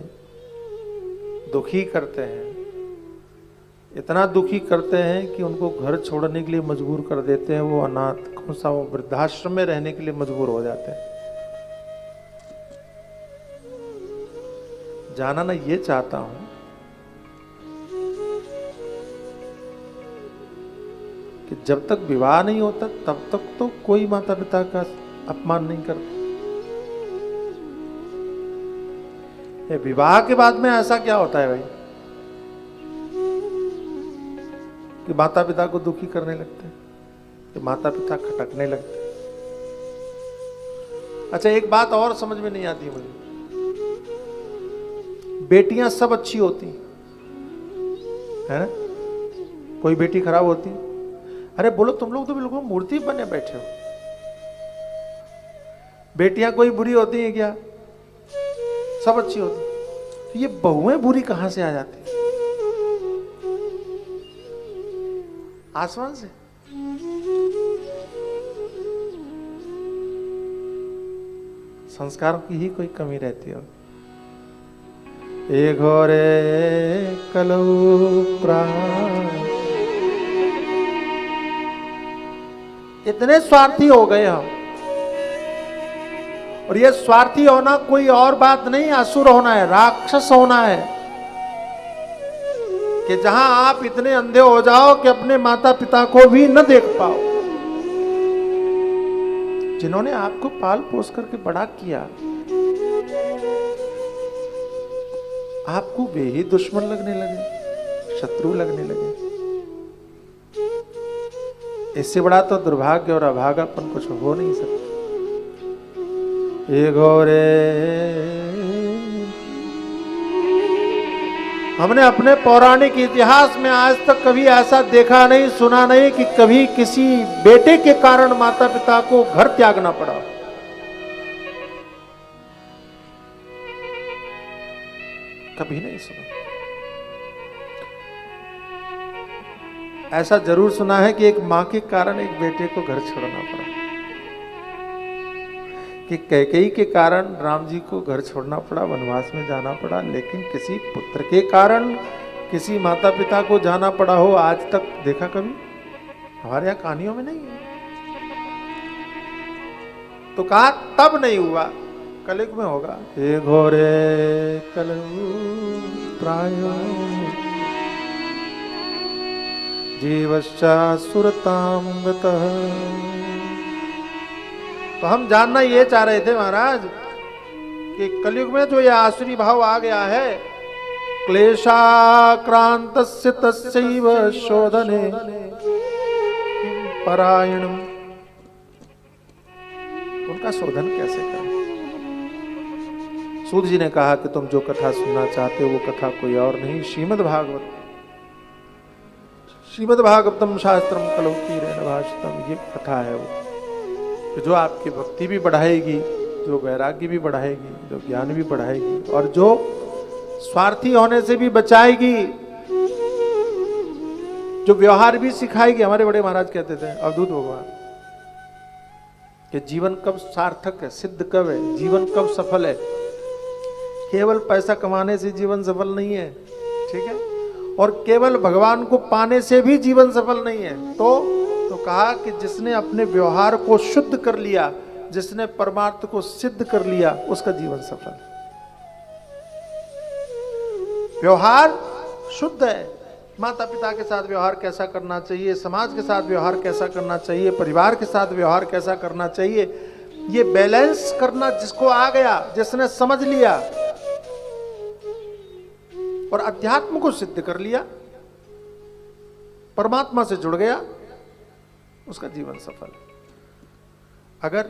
दुखी करते हैं, इतना दुखी करते हैं कि उनको घर छोड़ने के लिए मजबूर कर देते हैं, वो अनाथ कौन सा वो वृद्धाश्रम में रहने के लिए मजबूर हो जाते हैं। जानना ये चाहता हूं कि जब तक विवाह नहीं होता तब तक तो कोई माता पिता का अपमान नहीं करता। ये विवाह के बाद में ऐसा क्या होता है भाई कि माता पिता को दुखी करने लगते हैं, कि माता पिता खटकने लगते हैं। अच्छा एक बात और समझ में नहीं आती मुझे, बेटियां सब अच्छी होती है ना, कोई बेटी खराब होती? अरे बोलो, तुम लोग तो बिल्कुल मूर्ति बने बैठे हो। बेटियां कोई बुरी होती हैं क्या? सब अच्छी होती। तो ये बहुएं बुरी कहां से आ जाती? आसमान से? संस्कारों की ही कोई कमी रहती है। ए घोरे कलौ प्राण, इतने स्वार्थी हो गए हम। और ये स्वार्थी होना कोई और बात नहीं, असुर होना है, राक्षस होना है, कि जहां आप इतने अंधे हो जाओ कि अपने माता पिता को भी न देख पाओ, जिन्होंने आपको पाल पोस करके बड़ा किया, आपको वे ही दुश्मन लगने लगे, शत्रु लगने लगे। इससे बड़ा तो दुर्भाग्य और अभागापन कुछ हो नहीं सकता। ये गौरे, हमने अपने पौराणिक इतिहास में आज तक कभी ऐसा देखा नहीं, सुना नहीं कि कभी किसी बेटे के कारण माता पिता को घर त्यागना पड़ा। कभी नहीं सुना। ऐसा जरूर सुना है कि एक मां के कारण एक बेटे को घर छोड़ना पड़ा, कि कैकेयी के कारण राम जी को घर छोड़ना पड़ा, वनवास में जाना पड़ा, लेकिन किसी पुत्र के कारण किसी माता पिता को जाना पड़ा हो आज तक देखा कभी? हमारे यहां कहानियों में नहीं है। तो कहा तब नहीं हुआ, कलयुग में होगा। हे घोरे कलयुग प्रायो जीवश्चा सुरताम गतः। तो हम जानना ये चाह रहे थे महाराज कि कलयुग में जो ये आसुरी भाव आ गया है, क्लेशाक्रांतस्य तस्यैव शोधने परायणम, उनका शोधन कैसे करें? सूत जी ने कहा कि तुम जो कथा सुनना चाहते हो वो कथा कोई और नहीं, श्रीमद् भागवत, श्रीमद् भागवतम शास्त्रम कलौ कीरेण भाषितम, ये कथा है वो, जो आपकी भक्ति भी बढ़ाएगी, जो वैराग्य भी बढ़ाएगी, जो ज्ञान भी बढ़ाएगी, और जो स्वार्थी होने से भी बचाएगी, जो व्यवहार भी सिखाएगी। हमारे बड़े महाराज कहते थे, अवधूत भगवान, कि जीवन कब सार्थक है, सिद्ध कब है, जीवन कब सफल है। केवल पैसा कमाने से जीवन सफल नहीं है, ठीक है, और केवल भगवान को पाने से भी जीवन सफल नहीं है। तो कहा कि जिसने अपने व्यवहार को शुद्ध कर लिया, जिसने परमार्थ को सिद्ध कर लिया, उसका जीवन सफल है। व्यवहार शुद्ध है, माता पिता के साथ व्यवहार कैसा करना चाहिए, समाज के साथ व्यवहार कैसा करना चाहिए, परिवार के साथ व्यवहार कैसा करना चाहिए, ये बैलेंस करना जिसको आ गया, जिसने समझ लिया और अध्यात्म को सिद्ध कर लिया, परमात्मा से जुड़ गया, उसका जीवन सफल है। अगर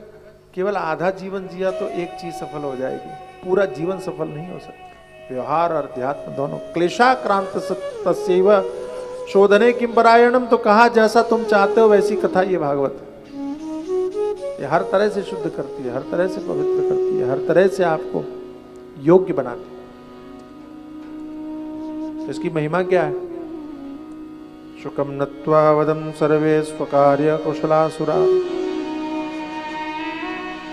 केवल आधा जीवन जिया तो एक चीज सफल हो जाएगी, पूरा जीवन सफल नहीं हो सकता। व्यवहार और अध्यात्म दोनों। क्लेशाक्रांत तस्यैव शोधने किम परायणम, तो कहा जैसा तुम चाहते हो वैसी कथा ये भागवत है। ये हर तरह से शुद्ध करती है, हर तरह से पवित्र करती है, हर तरह से आपको योग्य बनाती है। तो इसकी महिमा क्या है? शुकम नत्वा वदम सर्वे स्वकार्य कुशलासुरा,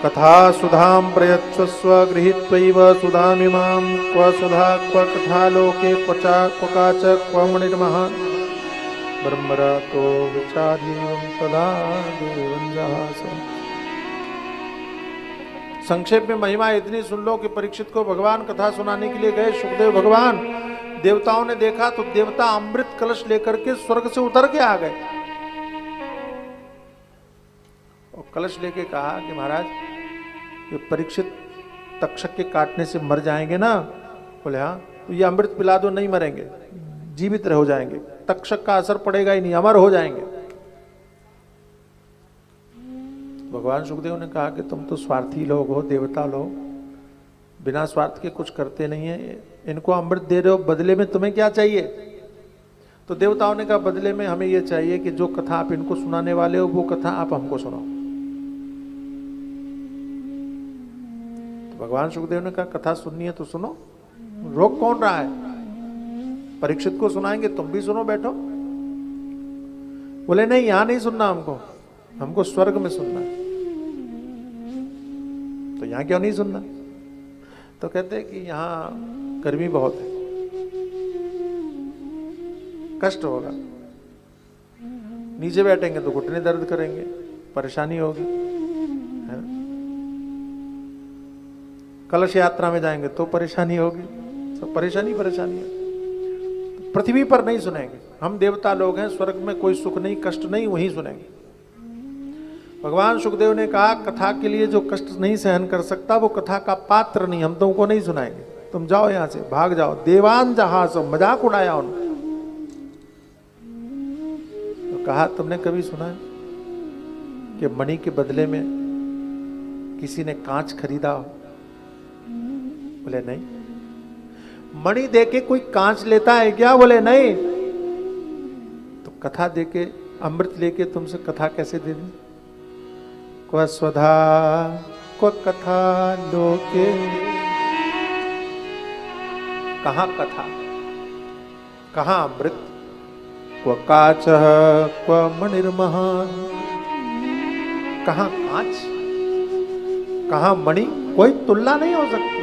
कथा सुधाम प्रयच्छस्व गृहीत्वैव सुधामिमां, क्व सुधा क्व कथा लोके क्वचा क्वकाच क्व मणिर्महान्, ब्रह्मरातो विचार्येवं तदा देवं जहास। संक्षेप में महिमा इतनी सुन लो कि परीक्षित को भगवान कथा सुनाने के लिए गए। सुखदेव भगवान, देवताओं ने देखा तो देवता अमृत कलश लेकर के स्वर्ग से उतर के आ गए और कलश लेके कहा कि महाराज ये परीक्षित तक्षक के काटने से मर जाएंगे ना? बोले हाँ। तो ये अमृत पिला दो, नहीं मरेंगे, जीवित रह जाएंगे, तक्षक का असर पड़ेगा ही नहीं, अमर हो जाएंगे। भगवान सुखदेव ने कहा कि तुम तो स्वार्थी लोग हो, देवता लोग, बिना स्वार्थ के कुछ करते नहीं है, इनको अमृत दे रहे हो, बदले में तुम्हें क्या चाहिए? तो देवताओं ने कहा बदले में हमें यह चाहिए कि जो कथा आप इनको सुनाने वाले हो वो कथा आप हमको सुनाओ। तो भगवान सुखदेव ने कहा कथा सुननी है तो सुनो, रोक कौन रहा है? परीक्षित को सुनाएंगे, तुम भी सुनो, बैठो। बोले नहीं, यहां नहीं सुनना, हमको स्वर्ग में सुनना है। तो यहां क्यों नहीं सुनना? तो कहते हैं कि यहां गर्मी बहुत है, कष्ट होगा, नीचे बैठेंगे तो घुटने दर्द करेंगे, परेशानी होगी, है ना? कलश यात्रा में जाएंगे तो परेशानी होगी, सब परेशानी परेशानी है। तो पृथ्वी पर नहीं सुनेंगे, हम देवता लोग हैं, स्वर्ग में कोई सुख नहीं, कष्ट नहीं, वहीं सुनेंगे। भगवान सुखदेव ने कहा कथा के लिए जो कष्ट नहीं सहन कर सकता वो कथा का पात्र नहीं, हम तुमको नहीं सुनाएंगे, तुम जाओ यहां से, भाग जाओ। देवान जहाज, मजाक उड़ाया उन्होंने। तो कहा तुमने कभी सुना है कि मणि के बदले में किसी ने कांच खरीदा हो? बोले नहीं। मणि देके कोई कांच लेता है क्या? बोले नहीं। तो कथा देके, अमृत लेके तुमसे कथा कैसे दे दें? क्व स्वधा क्व कथा लोके, कहां कथा, कहां अमृत? क्व काच क्व मणिर्महान्, कहां कांच, कहां मणि, कोई तुलना नहीं हो सकती।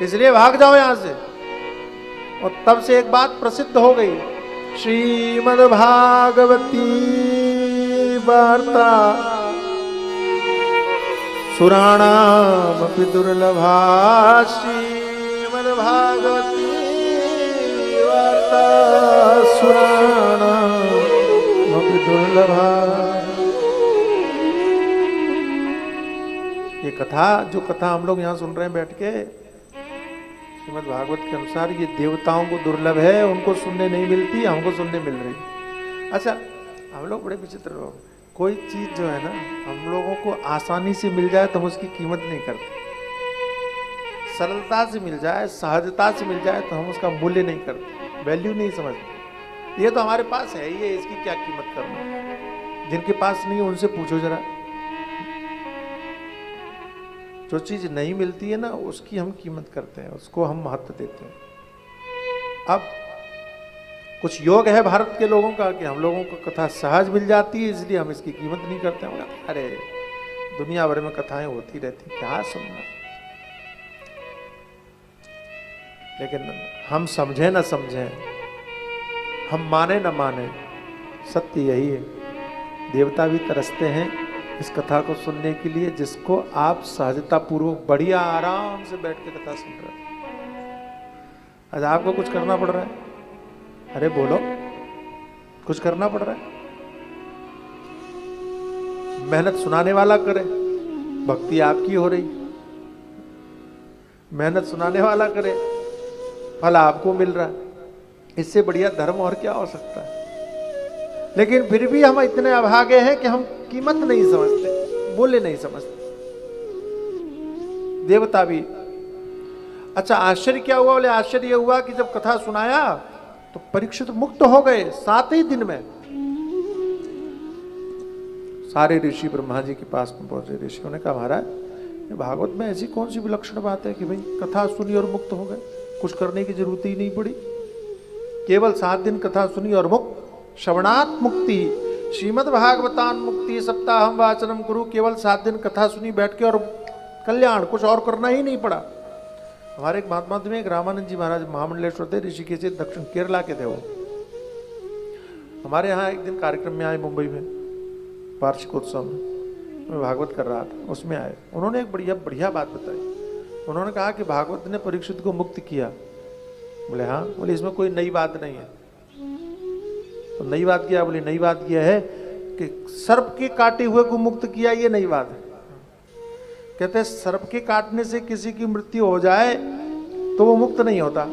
इसलिए भाग जाओ यहां से। और तब से एक बात प्रसिद्ध हो गई, श्रीमद्भागवती वार्ता सुराणामपि दुर्लभा, श्रीमद्भागवती वार्ता सुराणामपि दुर्लभा। ये कथा, जो कथा हम लोग यहाँ सुन रहे हैं बैठ के, श्रीमद् भागवत के अनुसार ये देवताओं को दुर्लभ है, उनको सुनने नहीं मिलती, हमको सुनने मिल रही। अच्छा, हम लोग बड़े विचित्र लोग, कोई चीज जो है ना हम लोगों को आसानी से मिल जाए तो हम उसकी कीमत नहीं करते, सरलता से मिल जाए, सहजता से मिल जाए तो हम उसका मूल्य नहीं करते, वैल्यू नहीं समझते। ये तो हमारे पास है ही है, इसकी क्या कीमत करना? जिनके पास नहीं है उनसे पूछो जरा। जो चीज नहीं मिलती है ना उसकी हम कीमत करते हैं, उसको हम महत्व देते हैं। अब कुछ योग है भारत के लोगों का कि हम लोगों को कथा सहज मिल जाती है इसलिए हम इसकी कीमत नहीं करते हैं। अरे दुनिया भर में कथाएं होती रहती, क्या सुनना। लेकिन हम समझे ना समझे, हम माने ना माने, सत्य यही है, देवता भी तरसते हैं इस कथा को सुनने के लिए जिसको आप सहजता पूर्वक बढ़िया आराम से बैठ के कथा सुन रहे हैं। आज आपको कुछ करना पड़ रहा है, अरे बोलो, कुछ करना पड़ रहा है। मेहनत सुनाने वाला करे, भक्ति आपकी हो रही। मेहनत सुनाने वाला करे, फल आपको मिल रहा है। इससे बढ़िया धर्म और क्या हो सकता है? लेकिन फिर भी हम इतने अभागे हैं कि हम कीमत नहीं समझते, मूल्य नहीं समझते। देवता भी। अच्छा, आश्चर्य क्या हुआ? बोले आश्चर्य यह हुआ कि जब कथा सुनाया तो परीक्षित मुक्त हो गए 7 ही दिन में। सारे ऋषि ब्रह्मा जी के पास में पहुंचे। ऋषियों ने कहा महाराज, भागवत में ऐसी कौन सी विलक्षण बात है कि भाई कथा सुनी और मुक्त हो गए, कुछ करने की जरूरत ही नहीं पड़ी, केवल 7 दिन कथा सुनी और मुक्त। श्रवणात् मुक्ति श्रीमद् भागवतान मुक्ति सप्ताहम वाचनम गुरु। केवल 7 दिन कथा सुनी बैठ के और कल्याण, कुछ और करना ही नहीं पड़ा। हमारे एक महात्मा में एक रामानंद जी महाराज महामंडलेश्वर थे, ऋषिकेश से दक्षिण केरला के थे वो। हमारे यहाँ एक दिन कार्यक्रम में आए मुंबई में, वार्षिकोत्सव में, मैं भागवत कर रहा था, उसमें आए। उन्होंने एक बढ़िया बात बताई। उन्होंने कहा कि भागवत ने परीक्षित को मुक्त किया। बोले हाँ। बोले इसमें कोई नई बात नहीं है। तो नई बात क्या? बोले नई बात यह है कि सर्प के काटे हुए को मुक्त किया, ये नई बात है। कहते हैं सर्प के काटने से किसी की मृत्यु हो जाए तो वो मुक्त नहीं होता,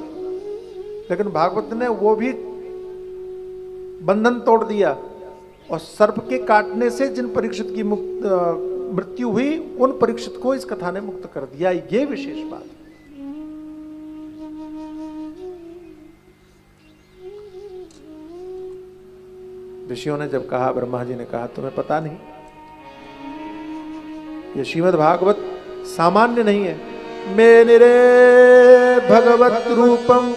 लेकिन भागवत ने वो भी बंधन तोड़ दिया और सर्प के काटने से जिन परीक्षित की मृत्यु हुई उन परीक्षित को इस कथा ने मुक्त कर दिया। ये विशेष बात है। ऋषियों ने जब कहा, ब्रह्मा जी ने कहा तुम्हें पता नहीं, ये श्रीमद् भागवत सामान्य नहीं है। मे निरे भगवत रूपम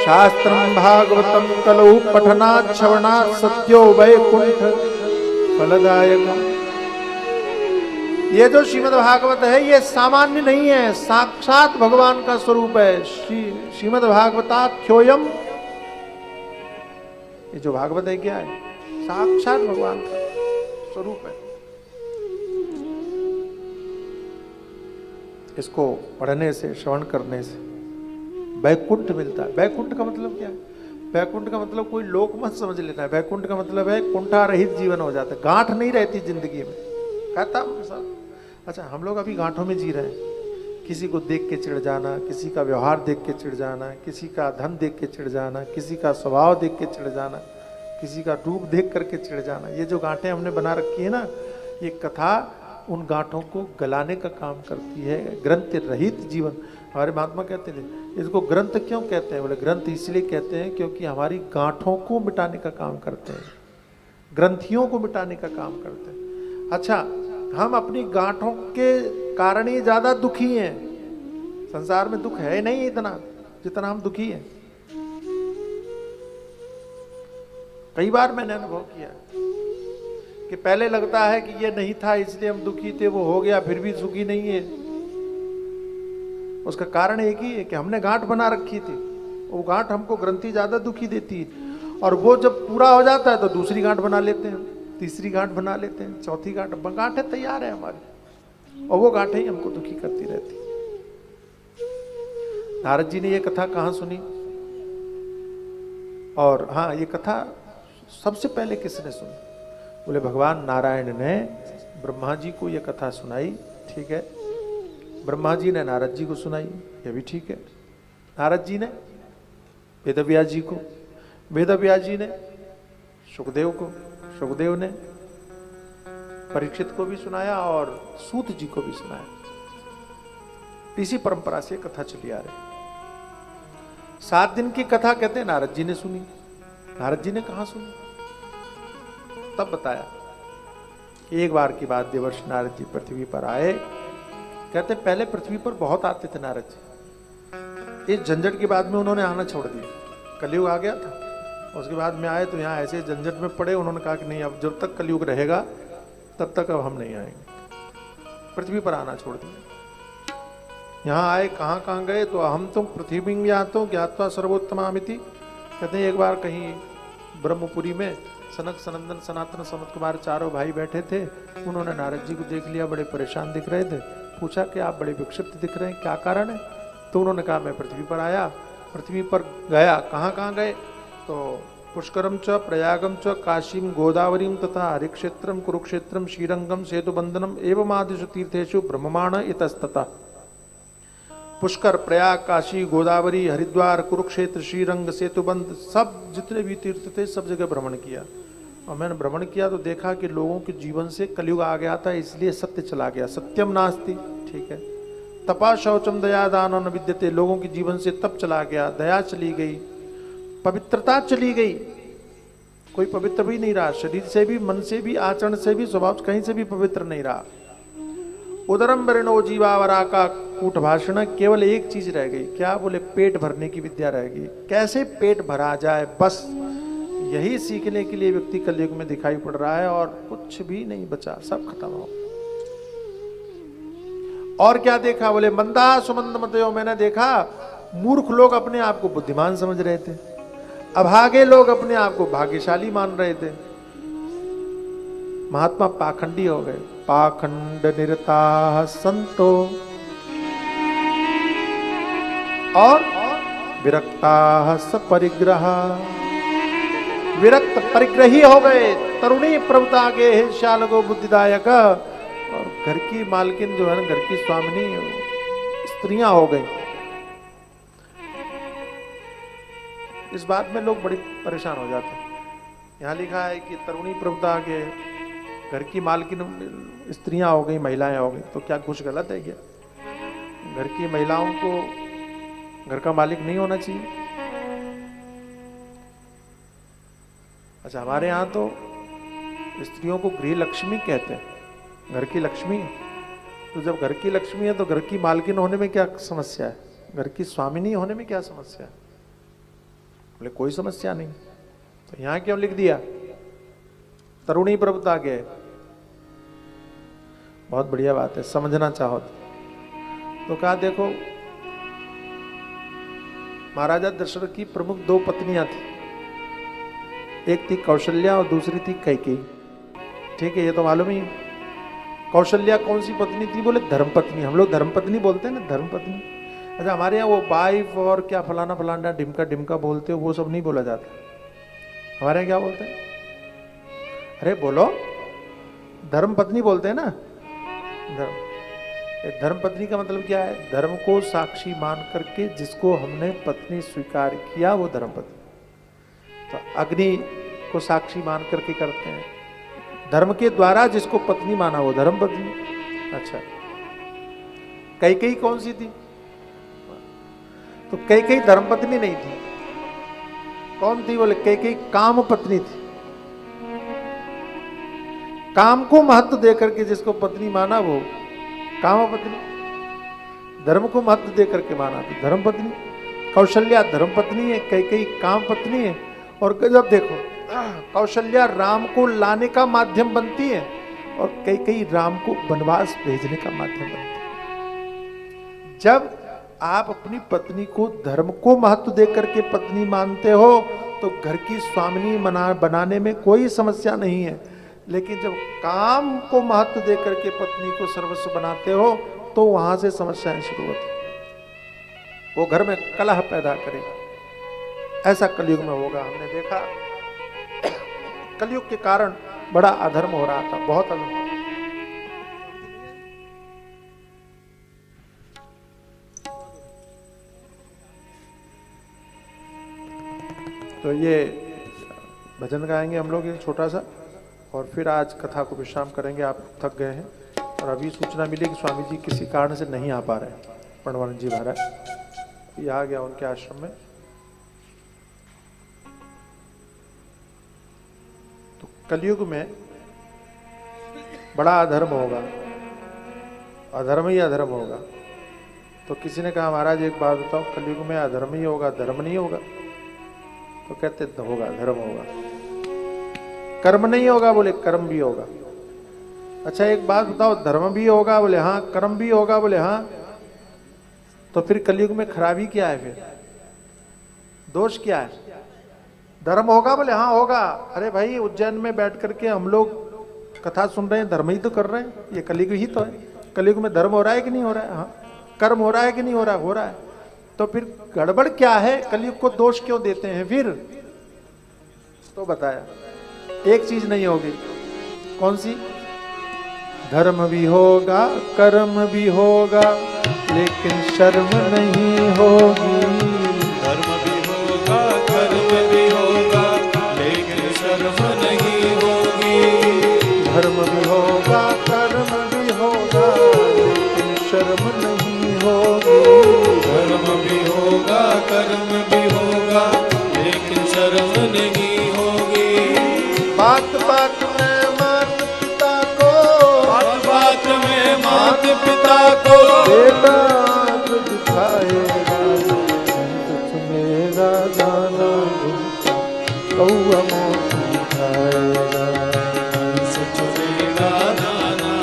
शास्त्रम भागवतम कलौ पठनात् श्रवणात् सत्यो वैकुंठ फलदायकम। ये जो श्रीमद् भागवत है ये सामान्य नहीं है, साक्षात भगवान का स्वरूप है। श्रीमद् भागवताख्योयम, ये जो भागवत है क्या है? साक्षात भगवान का स्वरूप है। इसको पढ़ने से, श्रवण करने से वैकुंठ मिलता है। वैकुंठ का मतलब क्या है? वैकुंठ का मतलब कोई लोक मत समझ लेना है। वैकुंठ का मतलब है कुंठा रहित जीवन हो जाता है, गांठ नहीं रहती जिंदगी में। कहता हूं अच्छा, हम लोग अभी गांठों में जी रहे हैं। किसी को देख के चिढ़ जाना, किसी का व्यवहार देख के चिढ़ जाना, किसी का धन देख के चिढ़ जाना, किसी का स्वभाव देख के चिढ़ जाना, किसी का रूप देख करके चिढ़ जाना। ये जो गांठें हमने बना रखी है ना, ये कथा उन गांठों को गलाने का काम करती है। ग्रंथ रहित जीवन। हमारे महात्मा कहते थे इसको ग्रंथ क्यों कहते हैं? बोले ग्रंथ इसलिए कहते हैं क्योंकि हमारी गांठों को मिटाने का काम करते हैं, ग्रंथियों को मिटाने का काम करते हैं। अच्छा, हम अपनी गांठों के कारण ही ज्यादा दुखी हैं। संसार में दुख है नहीं इतना जितना हम दुखी हैं। कई बार मैंने अनुभव किया कि पहले लगता है कि ये नहीं था इसलिए हम दुखी थे, वो हो गया फिर भी सुखी नहीं है। उसका कारण एक ही है कि हमने गांठ बना रखी थी। वो गांठ हमको ग्रंथि ज्यादा दुखी देती है, और वो जब पूरा हो जाता है तो दूसरी गांठ बना लेते हैं, तीसरी गांठ बना लेते हैं, चौथी गांठ। गांठें तैयार है हमारी, और वो गांठें ही हमको दुखी करती रहती। नारद जी ने ये कथा कहाँ सुनी? और हाँ, ये कथा सबसे पहले किसने सुनी? बोले भगवान नारायण ने ब्रह्मा जी को यह कथा सुनाई। ठीक है, ब्रह्मा जी ने नारद जी को सुनाई, यह भी ठीक है। नारद जी ने वेदव्यास जी को, वेदव्यास जी ने सुखदेव को, सुखदेव ने परीक्षित को भी सुनाया और सूत जी को भी सुनाया। इसी परंपरा से कथा चली आ रही। 7 दिन की कथा कहते हैं नारद जी ने सुनी। नारद जी ने कहा सुनी? तब बताया। एक बार की बात, देवर्षि नारद जी पृथ्वी पर आए। कहते पहले पृथ्वी पर बहुत आते थे नारद जी। इस झंझट के बाद में उन्होंने आना छोड़ दिया, कलयुग आ गया था। उसके बाद में आए तो यहाँ ऐसे झंझट में पड़े। उन्होंने कहा कि नहीं, अब जब तक कलयुग रहेगा तब तक अब हम नहीं आएंगे। पृथ्वी पर आना छोड़ दिया। यहाँ आए, कहाँ कहाँ गए? तो हम तुम पृथ्वी ज्ञातो ज्ञात्वा सर्वोत्तमामिति। कहते हैं एक बार कहीं ब्रह्मपुरी में सनक सनंदन सनातन सनत कुमार चारों भाई बैठे थे। उन्होंने नारद जी को देख लिया, बड़े परेशान दिख रहे थे। पूछा कि आप बड़े विक्षिप्त दिख रहे हैं, क्या कारण है? तो उन्होंने कहा मैं पृथ्वी पर आया, पृथ्वी पर गया। कहाँ कहाँ गए? तो पुष्करम च प्रयागम च काशीम गोदावरीम तथा हरिक्षेत्रम कुरुक्षेत्रम श्रीरंगम सेतुबंधनम एवं आदिषु तीर्थेषु ब्रह्ममाण इतस्ततः। पुष्कर, प्रयाग, काशी, गोदावरी, हरिद्वार, कुरुक्षेत्र, श्रीरंग, सेतुबंध, सब जितने भी तीर्थ थे सब जगह भ्रमण किया। और मैंने भ्रमण किया तो देखा कि लोगों के जीवन से कलयुग आ गया था, इसलिए सत्य चला गया। सत्यम नास्ति, ठीक है। तपा शौचम दया दान न विद्यते, लोगों के जीवन से तप चला गया, दया चली गई, पवित्रता चली गई, कोई पवित्र भी नहीं रहा, शरीर से भी, मन से भी, आचरण से भी, स्वभाव कहीं से भी पवित्र नहीं रहा। उदरम वरणो जीवावरा का कूट भाषण, केवल एक चीज रह गई, क्या बोले, पेट भरने की विद्या रह गई। कैसे पेट भरा जाए, बस यही सीखने के लिए व्यक्ति कलयुग में दिखाई पड़ रहा है, और कुछ भी नहीं बचा, सब खत्म हो। और क्या देखा, बोले मंदा सुमंद मतयो, मैंने देखा मूर्ख लोग अपने आप को बुद्धिमान समझ रहे थे, अभागे लोग अपने आप को भाग्यशाली मान रहे थे। महात्मा पाखंडी हो गए। पाखंड निरता संतो और विरक्ता सपरिग्रह, विरक्त परिग्रही हो गए। तरुणी प्रभुता के श्यालगो बुद्धिदायक, और घर की मालकिन जो है ना, घर की स्वामिनी स्त्रियां हो गई। इस बात में लोग बड़ी परेशान हो जाते हैं। यहाँ लिखा है कि तरुणी प्रभुता के घर की मालकिन स्त्रियां हो गई, महिलाएं हो गई, तो क्या कुछ गलत है क्या? घर की महिलाओं को घर का मालिक नहीं होना चाहिए? अच्छा, हमारे यहाँ तो स्त्रियों को गृह लक्ष्मी कहते हैं, घर की लक्ष्मी। तो जब घर की लक्ष्मी है तो घर की मालकिन होने में क्या समस्या है? घर की स्वामिनी होने में क्या समस्या है? बोले कोई समस्या नहीं। तो यहां क्यों लिख दिया तरुणी प्रभुता के? बहुत बढ़िया बात है, समझना चाहो तो कहा देखो, महाराजा दशरथ की प्रमुख दो पत्नियां थी, एक थी कौशल्या और दूसरी थी कैकेयी। ठीक है, ये तो मालूम ही है। कौशल्या कौन सी पत्नी थी? बोले धर्मपत्नी। हम लोग धर्मपत्नी बोलते हैं ना, धर्मपत्नी। अच्छा, हमारे यहाँ वो वाइफ और क्या फलाना फलाना डिमका डिमका बोलते हो, वो सब नहीं बोला जाता। हमारे यहाँ क्या बोलते हैं? अरे बोलो, धर्मपत्नी बोलते हैं ना। धर्मपत्नी का मतलब क्या है? धर्म को साक्षी मान करके जिसको हमने पत्नी स्वीकार किया वो धर्मपत्नी। तो अग्नि को साक्षी मान करके करते हैं, धर्म के द्वारा जिसको पत्नी माना वो धर्मपत्नी। अच्छा, कैकेयी कौन सी थी? तो कैकेयी धर्मपत्नी नहीं थी। कौन थी? बोले कैकेयी काम पत्नी थी। काम को महत्व देकर के जिसको पत्नी माना वो काम पत्नी, धर्म को महत्व देकर के माना तो धर्मपत्नी। कौशल्या धर्मपत्नी है, कैकेयी काम पत्नी है। और गजब देखो, कौशल्या राम को लाने का माध्यम बनती है और कैकेयी राम को वनवास भेजने का माध्यम बनती है। जब आप अपनी पत्नी को धर्म को महत्व देकर के पत्नी मानते हो तो घर की स्वामिनी बनाने में कोई समस्या नहीं है। लेकिन जब काम को महत्व देकर के पत्नी को सर्वस्व बनाते हो तो वहां से समस्याएं शुरू होती, वो घर में कलह पैदा करेगा। ऐसा कलयुग में होगा। हमने देखा कलयुग के कारण बड़ा अधर्म हो रहा था, बहुत अधर्म। तो ये भजन गाएंगे हम लोग एक छोटा सा, और फिर आज कथा को विश्राम करेंगे। आप थक गए हैं और अभी सूचना मिली कि स्वामी जी किसी कारण से नहीं आ पा रहे हैं। प्रणवानंद जी महाराज ये आ गया उनके आश्रम में। तो कलयुग में बड़ा अधर्म होगा, अधर्म ही अधर्म होगा। तो किसी ने कहा महाराज एक बात बताओ, कलयुग में अधर्म ही होगा, धर्म नहीं होगा? तो कहते होगा, धर्म होगा। कर्म नहीं होगा? बोले कर्म भी होगा। अच्छा एक बात बताओ, धर्म भी होगा? बोले हाँ। कर्म भी होगा? बोले हाँ। तो फिर कलयुग में खराबी क्या है? फिर दोष क्या है? धर्म होगा? बोले हाँ होगा। अरे भाई, उज्जैन में बैठ करके हम लोग कथा सुन रहे हैं, धर्म ही तो कर रहे हैं। ये कलयुग ही तो है। कलयुग में धर्म हो रहा है कि नहीं हो रहा है? हाँ। कर्म हो रहा है कि नहीं हो रहा है? हो रहा है। तो फिर गड़बड़ क्या है? कलयुग को दोष क्यों देते हैं फिर? तो बताया एक चीज नहीं होगी। कौन सी? धर्म भी होगा कर्म भी होगा लेकिन शर्म नहीं होगी। धर्म भी होगा कर्म भी होगा लेकिन शर्म नहीं होगी। धर्म भी होगा कर्म भी होगा लेकिन शर्म नहीं होगी। धर्म भी होगा कर्म भी होगा लेकिन शर्म नहीं होगी। बात बात में माता पिता को, बात बात में माता पिता को बेटा जो दिखाएगा कुछ मेरा दाना कौआ मोती खाएगा। चुनेगा दाना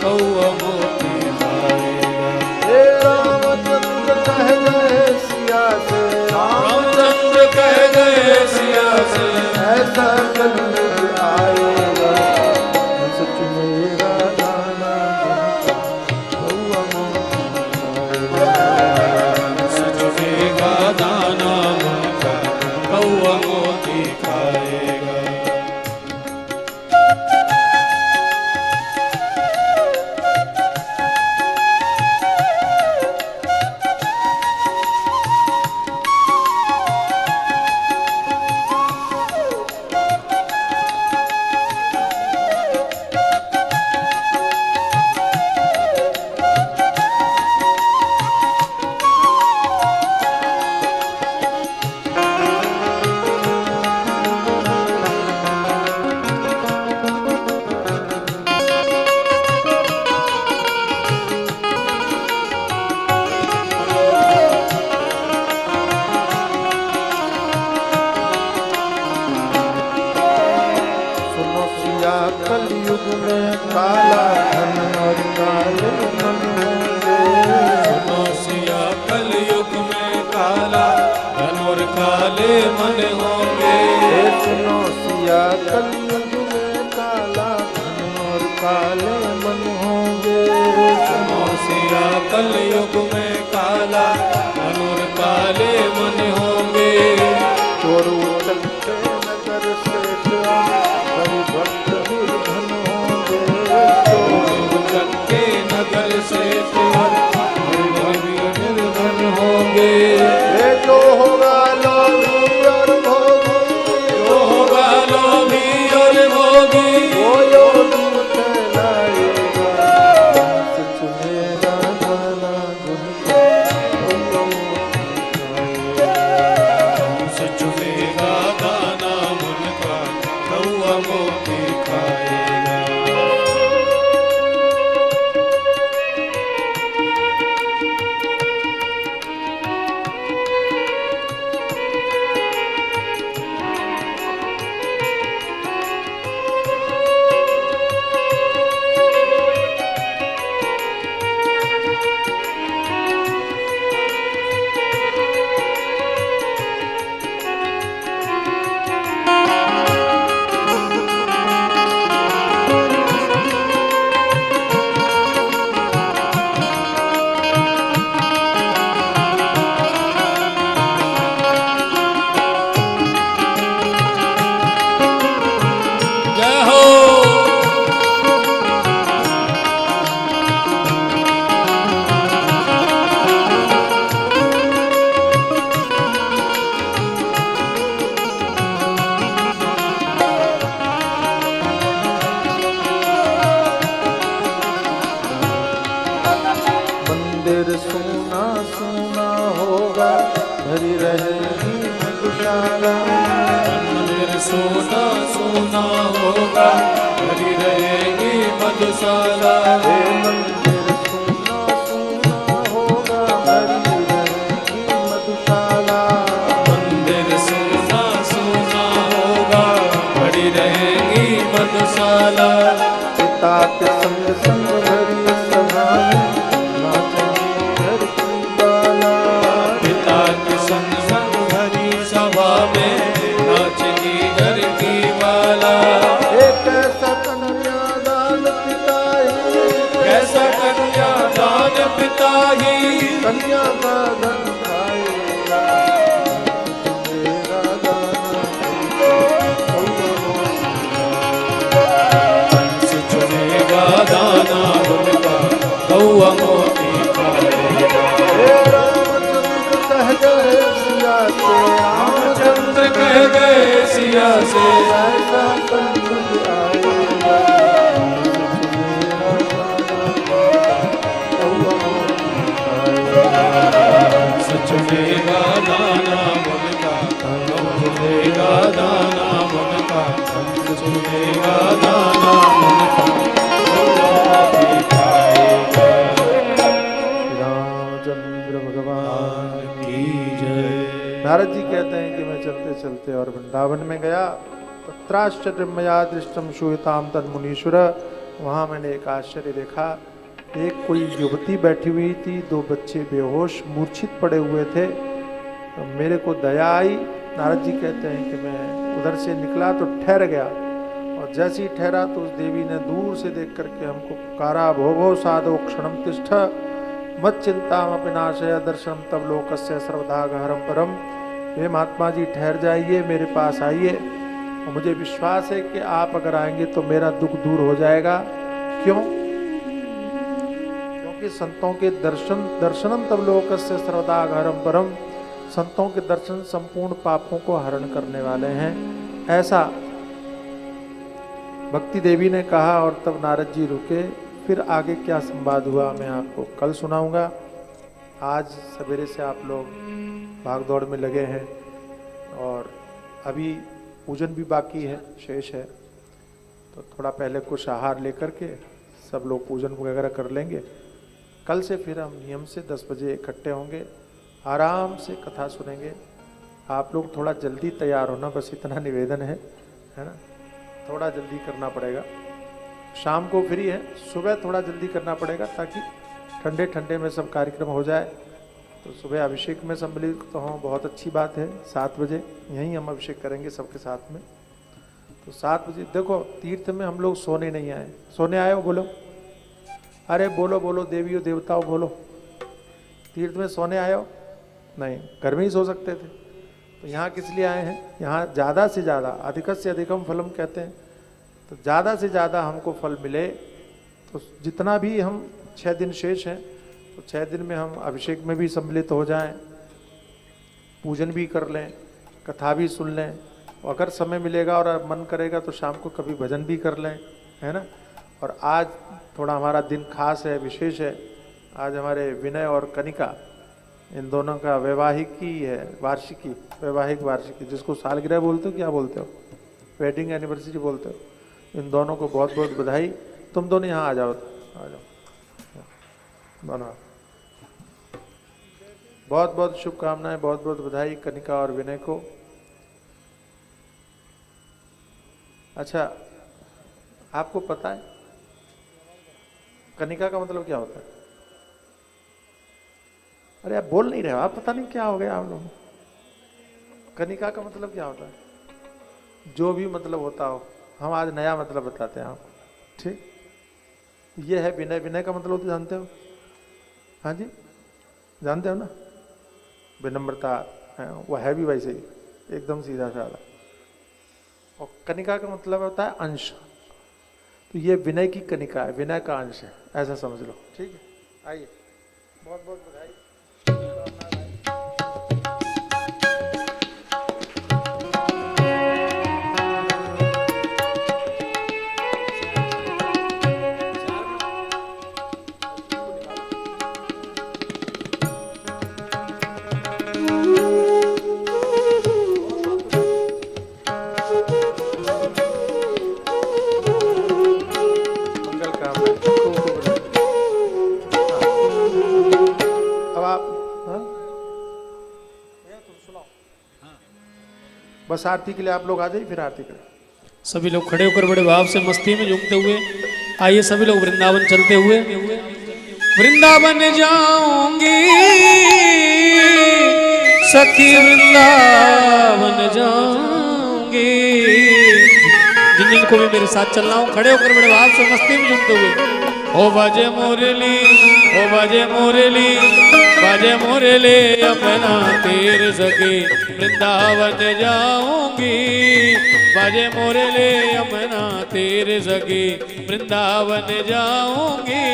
कौआ मोती खाएगा। हे रामचंद्र कह गए सिया से, रामचंद्र कह गए सिया से ऐसा कलयुग आएगा सच मेरा दाना कौआ मोती खाएगा। चुनेगा दाना उनका कौआ मोती खाएगा। सुनो सिया कलयुग में काला धन और काले मन होंगे। सुनो सिया कलयुग में काला धन और काले मन होंगे। हे सुनो सिया कलयुग में काला धन और काले मन होंगे। सुनो सिया कलयुग में काला धन और काले मन होंगे। चोरू चलते नगर से हरि भक्त निर्धन होंगे। चोर चक्के नगर से निर्धन होंगे। हे जो होगा लोभी और भोगी, जो होगा लोभी और भोगी वो योगी कहलाएगा सच मेरा दाना गुण का से चुनेगा दाना उनका कौआ मोती खाएगा। जय हो। मंदिर सोना सोना होगा भरी रहेगी मधुशाला। मंदिर सोना सोना होगा भरी रहेगी मधुशाला। हे मंदिर सोना सोना होगा भरी रहेगी मधुशाला। मंदिर सोना सोना होगा भरी रहेगी मधुशाला। पिता के संग संग भरी सभा में नाचेंगे घर की बाला। पिता के संग संग भरी सभा में नाचनी घर की बाला। एक ऐसा कन्यादान पिता ही कैसा मैया से ऐसा संकट आएगा, चुनेगा दाना मुनका चुनेगा दाना मुनका चुनेगा दाना मुनका रामचंद्र भगवान की जय। नारद जी कहते हैं कि मैं चलते चलते और वृंदावन में गया, तत्राश्चर्य मया दृष्टम शूयताम तन्मुनीश्वर। वहाँ मैंने एक आश्चर्य देखा, एक कोई युवती बैठी हुई थी, दो बच्चे बेहोश मूर्छित पड़े हुए थे। तो मेरे को दया आई। नारद जी कहते हैं कि मैं उधर से निकला तो ठहर गया, और जैसे ही ठहरा तो उस देवी ने दूर से देख करके हमको पुकारा, भो भो साधो क्षणम तिष्ठ मत चिंताम अपिनाशय दर्शनम तब लोकस्य सर्वदा गहरम परम। हे महात्मा जी ठहर जाइए, मेरे पास आइए, और मुझे विश्वास है कि आप अगर आएंगे तो मेरा दुख दूर हो जाएगा। क्यों? क्योंकि संतों के दर्शनम तब लोकस्य सर्वदा गहरम परम। संतों के दर्शन संपूर्ण पापों को हरण करने वाले हैं, ऐसा भक्ति देवी ने कहा। और तब नारद जी रुके। फिर आगे क्या संवाद हुआ मैं आपको कल सुनाऊंगा। आज सवेरे से आप लोग भाग दौड़ में लगे हैं, और अभी पूजन भी बाकी है, शेष है, तो थोड़ा पहले कुछ आहार लेकर के सब लोग पूजन वगैरह कर लेंगे। कल से फिर हम नियम से 10 बजे इकट्ठे होंगे, आराम से कथा सुनेंगे। आप लोग थोड़ा जल्दी तैयार होना, बस इतना निवेदन है ना, थोड़ा जल्दी करना पड़ेगा। शाम को फ्री है, सुबह थोड़ा जल्दी करना पड़ेगा ताकि ठंडे ठंडे में सब कार्यक्रम हो जाए। तो सुबह अभिषेक में सम्मिलित तो हों, बहुत अच्छी बात है। 7 बजे यहीं हम अभिषेक करेंगे सबके साथ में। तो 7 बजे देखो, तीर्थ में हम लोग सोने नहीं आए। सोने आए हो बोलो, अरे बोलो बोलो देवियों देवताओं बोलो। तीर्थ में सोने आए हो? नहीं, घर में ही सो सकते थे। तो यहाँ किस लिए आए हैं? यहाँ ज़्यादा से ज़्यादा, अधिकस्य अधिकम फलम कहते हैं, तो ज़्यादा से ज़्यादा हमको फल मिले। तो जितना भी हम 6 दिन शेष हैं, तो 6 दिन में हम अभिषेक में भी सम्मिलित हो जाएं, पूजन भी कर लें, कथा भी सुन लें, और अगर समय मिलेगा और मन करेगा तो शाम को कभी भजन भी कर लें, है ना। और आज थोड़ा हमारा दिन खास है, विशेष है। आज हमारे विनय और कनिका, इन दोनों का वैवाहिकी है, वार्षिकी, वैवाहिक वार्षिकी, जिसको सालगिरह बोलते हो, क्या बोलते हो, वेडिंग एनिवर्सरी बोलते हो। इन दोनों को बहुत बहुत बधाई। तुम दोनों यहाँ आ जाओ, आ जाओ दोनों। बहुत बहुत शुभकामनाएं, बहुत बहुत बधाई कनिका और विनय को। अच्छा, आपको पता है कनिका का मतलब क्या होता है? अरे आप बोल नहीं रहे हो, आप पता नहीं क्या हो गया आप लोग। कनिका का मतलब क्या होता है? जो भी मतलब होता हो, हम आज नया मतलब बताते हैं आपको, ठीक। ये है विनय। विनय का मतलब तो जानते हो? हाँ जी, जानते हो ना, विनम्रता है, वो है भी वैसे ही, एकदम सीधा साधा। और कनिका का मतलब होता है अंश। तो ये विनय की कनिका है, विनय का अंश है, ऐसा समझ लो, ठीक है। आइए, बहुत बहुत बधाई। बस आरती के लिए आप लोग आ जाइए, फिर आरती करें। सभी लोग खड़े होकर बड़े भाव से मस्ती में झूमते हुए आइए, सभी लोग वृंदावन चलते हुए। वृंदावन जाऊंगी सखी, वृंदावन जाऊंगी। जिन जिनको भी मेरे साथ चलना हो, खड़े होकर बड़े भाव से मस्ती में झूमते हुए। ओ बाजे मोरली, ओ बाजे मोरली, बाजे मोरली, अपना तेरे सखी वृंदावन जाऊंगी। बाजे मोरली, अपना तेरे सखी वृंदावन जाऊंगी।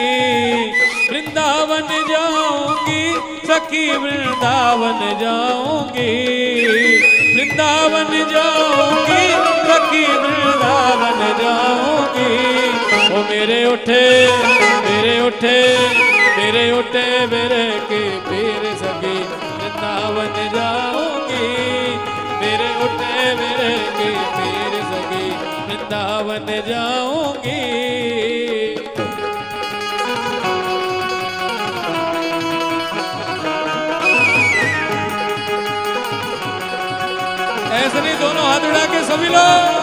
वृंदावन जाऊंगी सखी, वृंदावन जाऊंगी। वृंदावन जाऊंगी सखी वृंदावन जाऊंगी। ओ मेरे उठे मेरे उठे मेरे उठे मेरे के पीर सखी वृंदावन जाऊंगी। मेरे उठे मेरे के पीर सखी वृंदावन जाऊंगी। ऐसे नहीं, दोनों हाथ उड़ा के सभी लोग।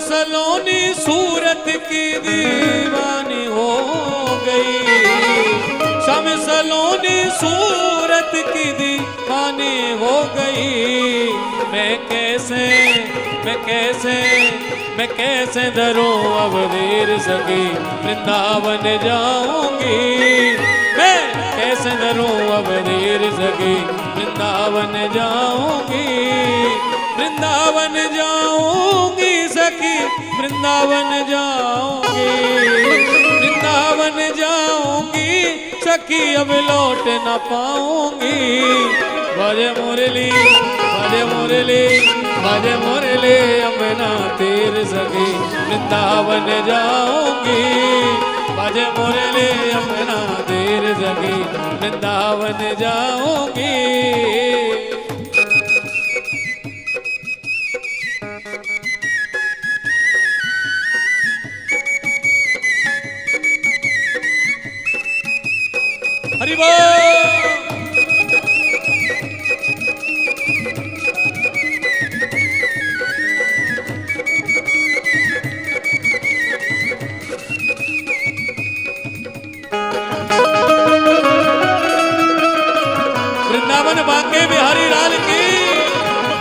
सलोनी सूरत की दीवानी हो गई। सलोनी सूरत की दीवानी हो गई। मैं कैसे डरूं अब देर सकी वृंदावन जाऊंगी। मैं कैसे डरूं अब देर सकी वृंदावन जाऊंगी। वृंदावन जाऊंगी सखी वृंदावन जाऊंगी। वृंदावन जाऊंगी सखी अब लौट न पाऊंगी। बाजे मुरली बाजे मुरली बाजे मुरली अमना तेर सखी वृंदावन जाऊंगी। बाजे मुरली अमना तेर सखी वृंदावन जाऊंगी। हरि बोल। वृंदावन बांके बिहारी लाल की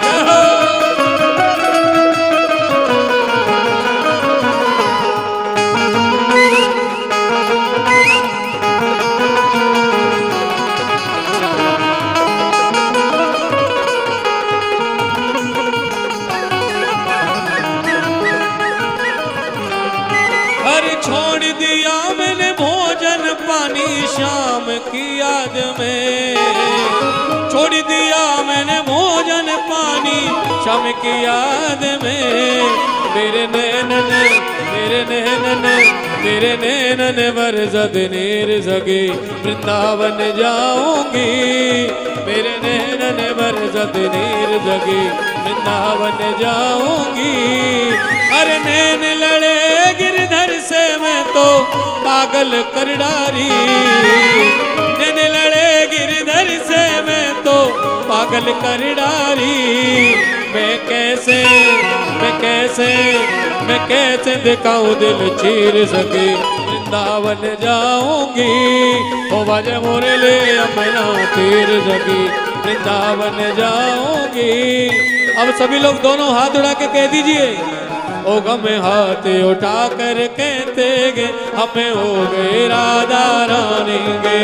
जय हो। छोड़ दिया मैंने भोजन पानी शाम की याद में। छोड़ दिया मैंने भोजन पानी शाम की याद में। मेरे नैनन मेरे नैनन मेरे नैनन बरसत नीर सके वृंदावन जाऊंगी। मेरे नैनन बरसत नीर सके वृंदावन जाऊंगी। अरे नैन लड़े गिरधर से मैं तो पागल कर डारी। नैन लड़े गिरधर से मैं तो पागल कर डारी। मैं कैसे दिखाऊं दिल चीर सके वृंदावन जाऊंगी। ओ बाजे मुरली अमना तीर सके वृंदावन जाऊंगी। अब सभी लोग दोनों हाथ उड़ा के कह दीजिए। ओ गम हाथ उठा कर कहते गे हमें हो गए राधा रानी गे।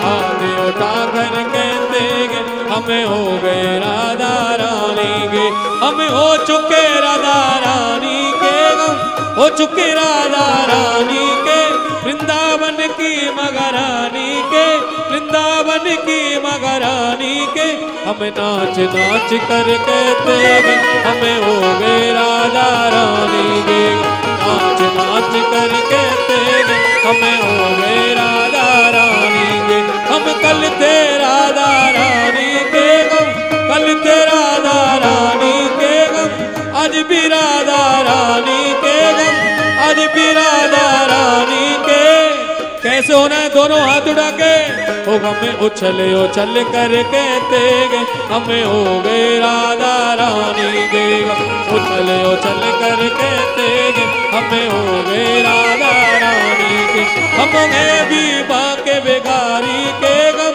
हाथ उठा कर कहते गे हमें हो गए राधा रानी गे। हमें हो चुके राधा रानी के गम हो चुके राधा रानी के। वृंदावन की मगरानी के वृंदावन की मगरानी के। हमें नाच नाच कर कहते गे हमें हो गए राधा रानी गे। नाच नाच कर कहते गे हमें हो गए राधा रानी गे। हम कल थे राधा रानी के गम कल थे राधा रानी के गम। आज भी राधा रानी के गम आज भी राधा रानी के। कैसे होना है दोनों हाथ उठा के। ओ हमें उछले उछल कर कहते गे हमें हो गए राधा रानी गे। उछले उछल कर कहते गे हमें हो गए राधा रानी के। हम गए भी बाके बेगारी के गम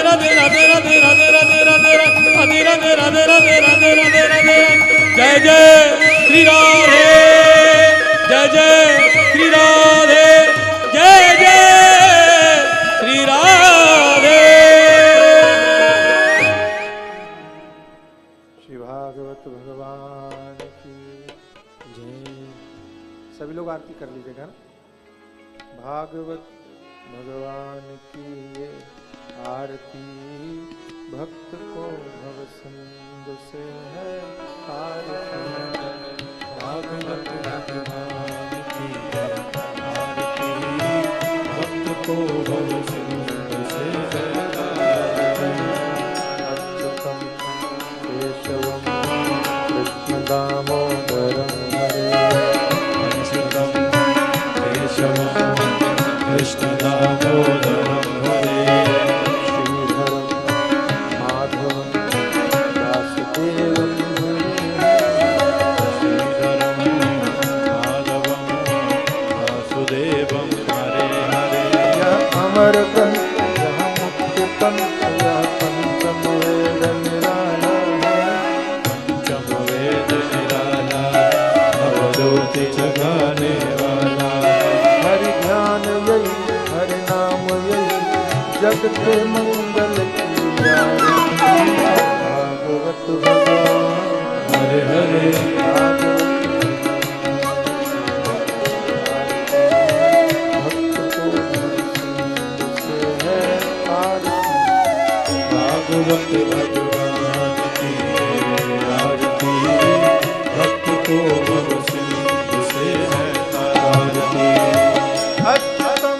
राधे राधे राधे राधे राधे राधे राधे राधे राधे राधे राधे राधे राधे जय जय श्री राधे जय जय श्री राधे जय जय श्री राधे। श्री भागवत भगवान की जय। सभी लोग आरती कर लीजिएगा ना। भागवत भगवान की ये आरती भक्त को भव सिंधु से है आरती। भागवत भगवान की आरती भक्त को भव सिंधु से है अच्युतम केशवम कृष्ण दामोदरम हरे। अच्युतम केशवम कृष्ण दामोदरम हरे। श्रीधरम माधवम वासुदेवम श्रीधरम माधवम वासुदेवम हरे हरे। यह अमर ग्रंथ यह मुक्ति पंथ यह पंचम वेद निराला है। पंचम वेद निराला नवज्योति जगाने वाला। हरि ध्यान यही हरि नाम यही जगत मंगल की आरती। भागवत भगवान हरे हरे भक्त को भागवत भगवान की आरती भक्त को भव सिंधु से है आरती। अच्युतम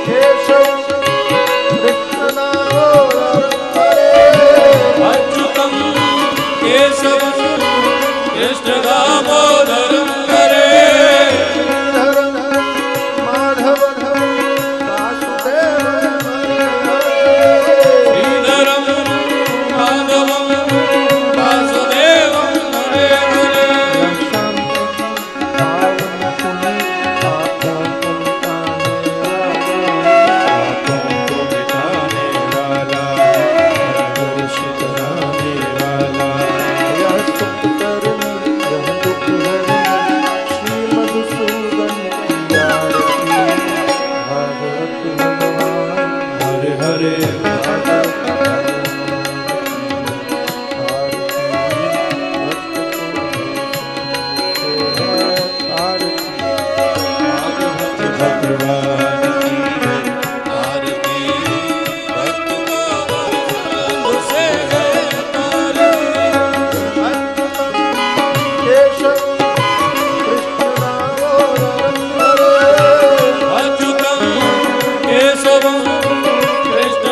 केशवम कृष्ण दामोदरम हरे। अच्युतम केशवम कृष्ण दामोदरम हरे। श्रीधरम माधवम वासुदेवम हरे। श्रीधरम माधवम वासुदेवम हरे हरे। पापों को मिटाने वाला हर्षित कराने वाला। हरे हरे भागवत भगवान की आरती भक्त को भव सिंधु से है अच्युतम केशवम कृष्ण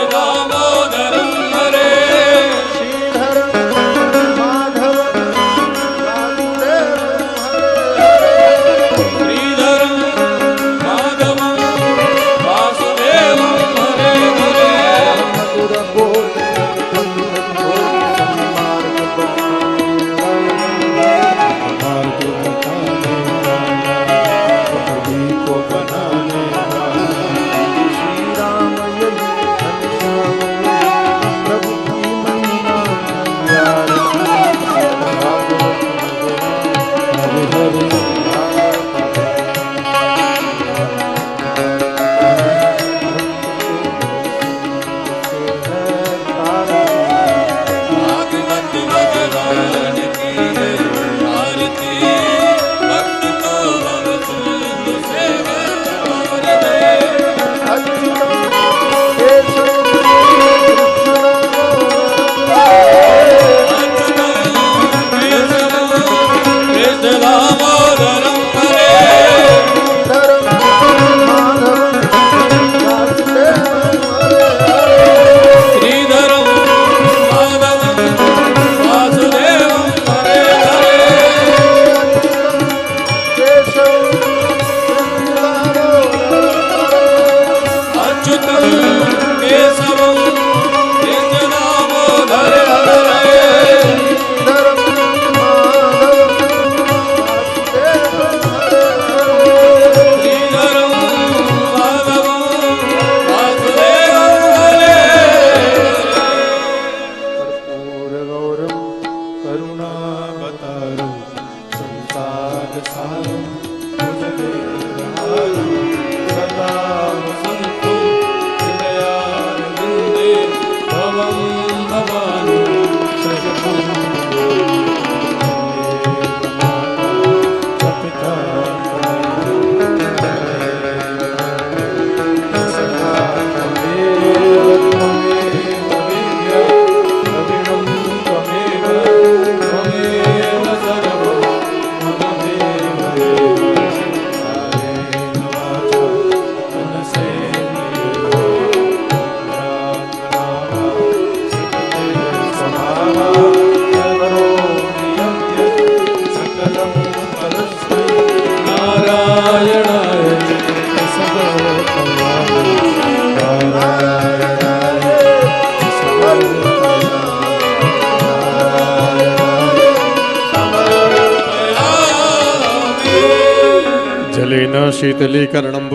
जलेन शीतलीकरणं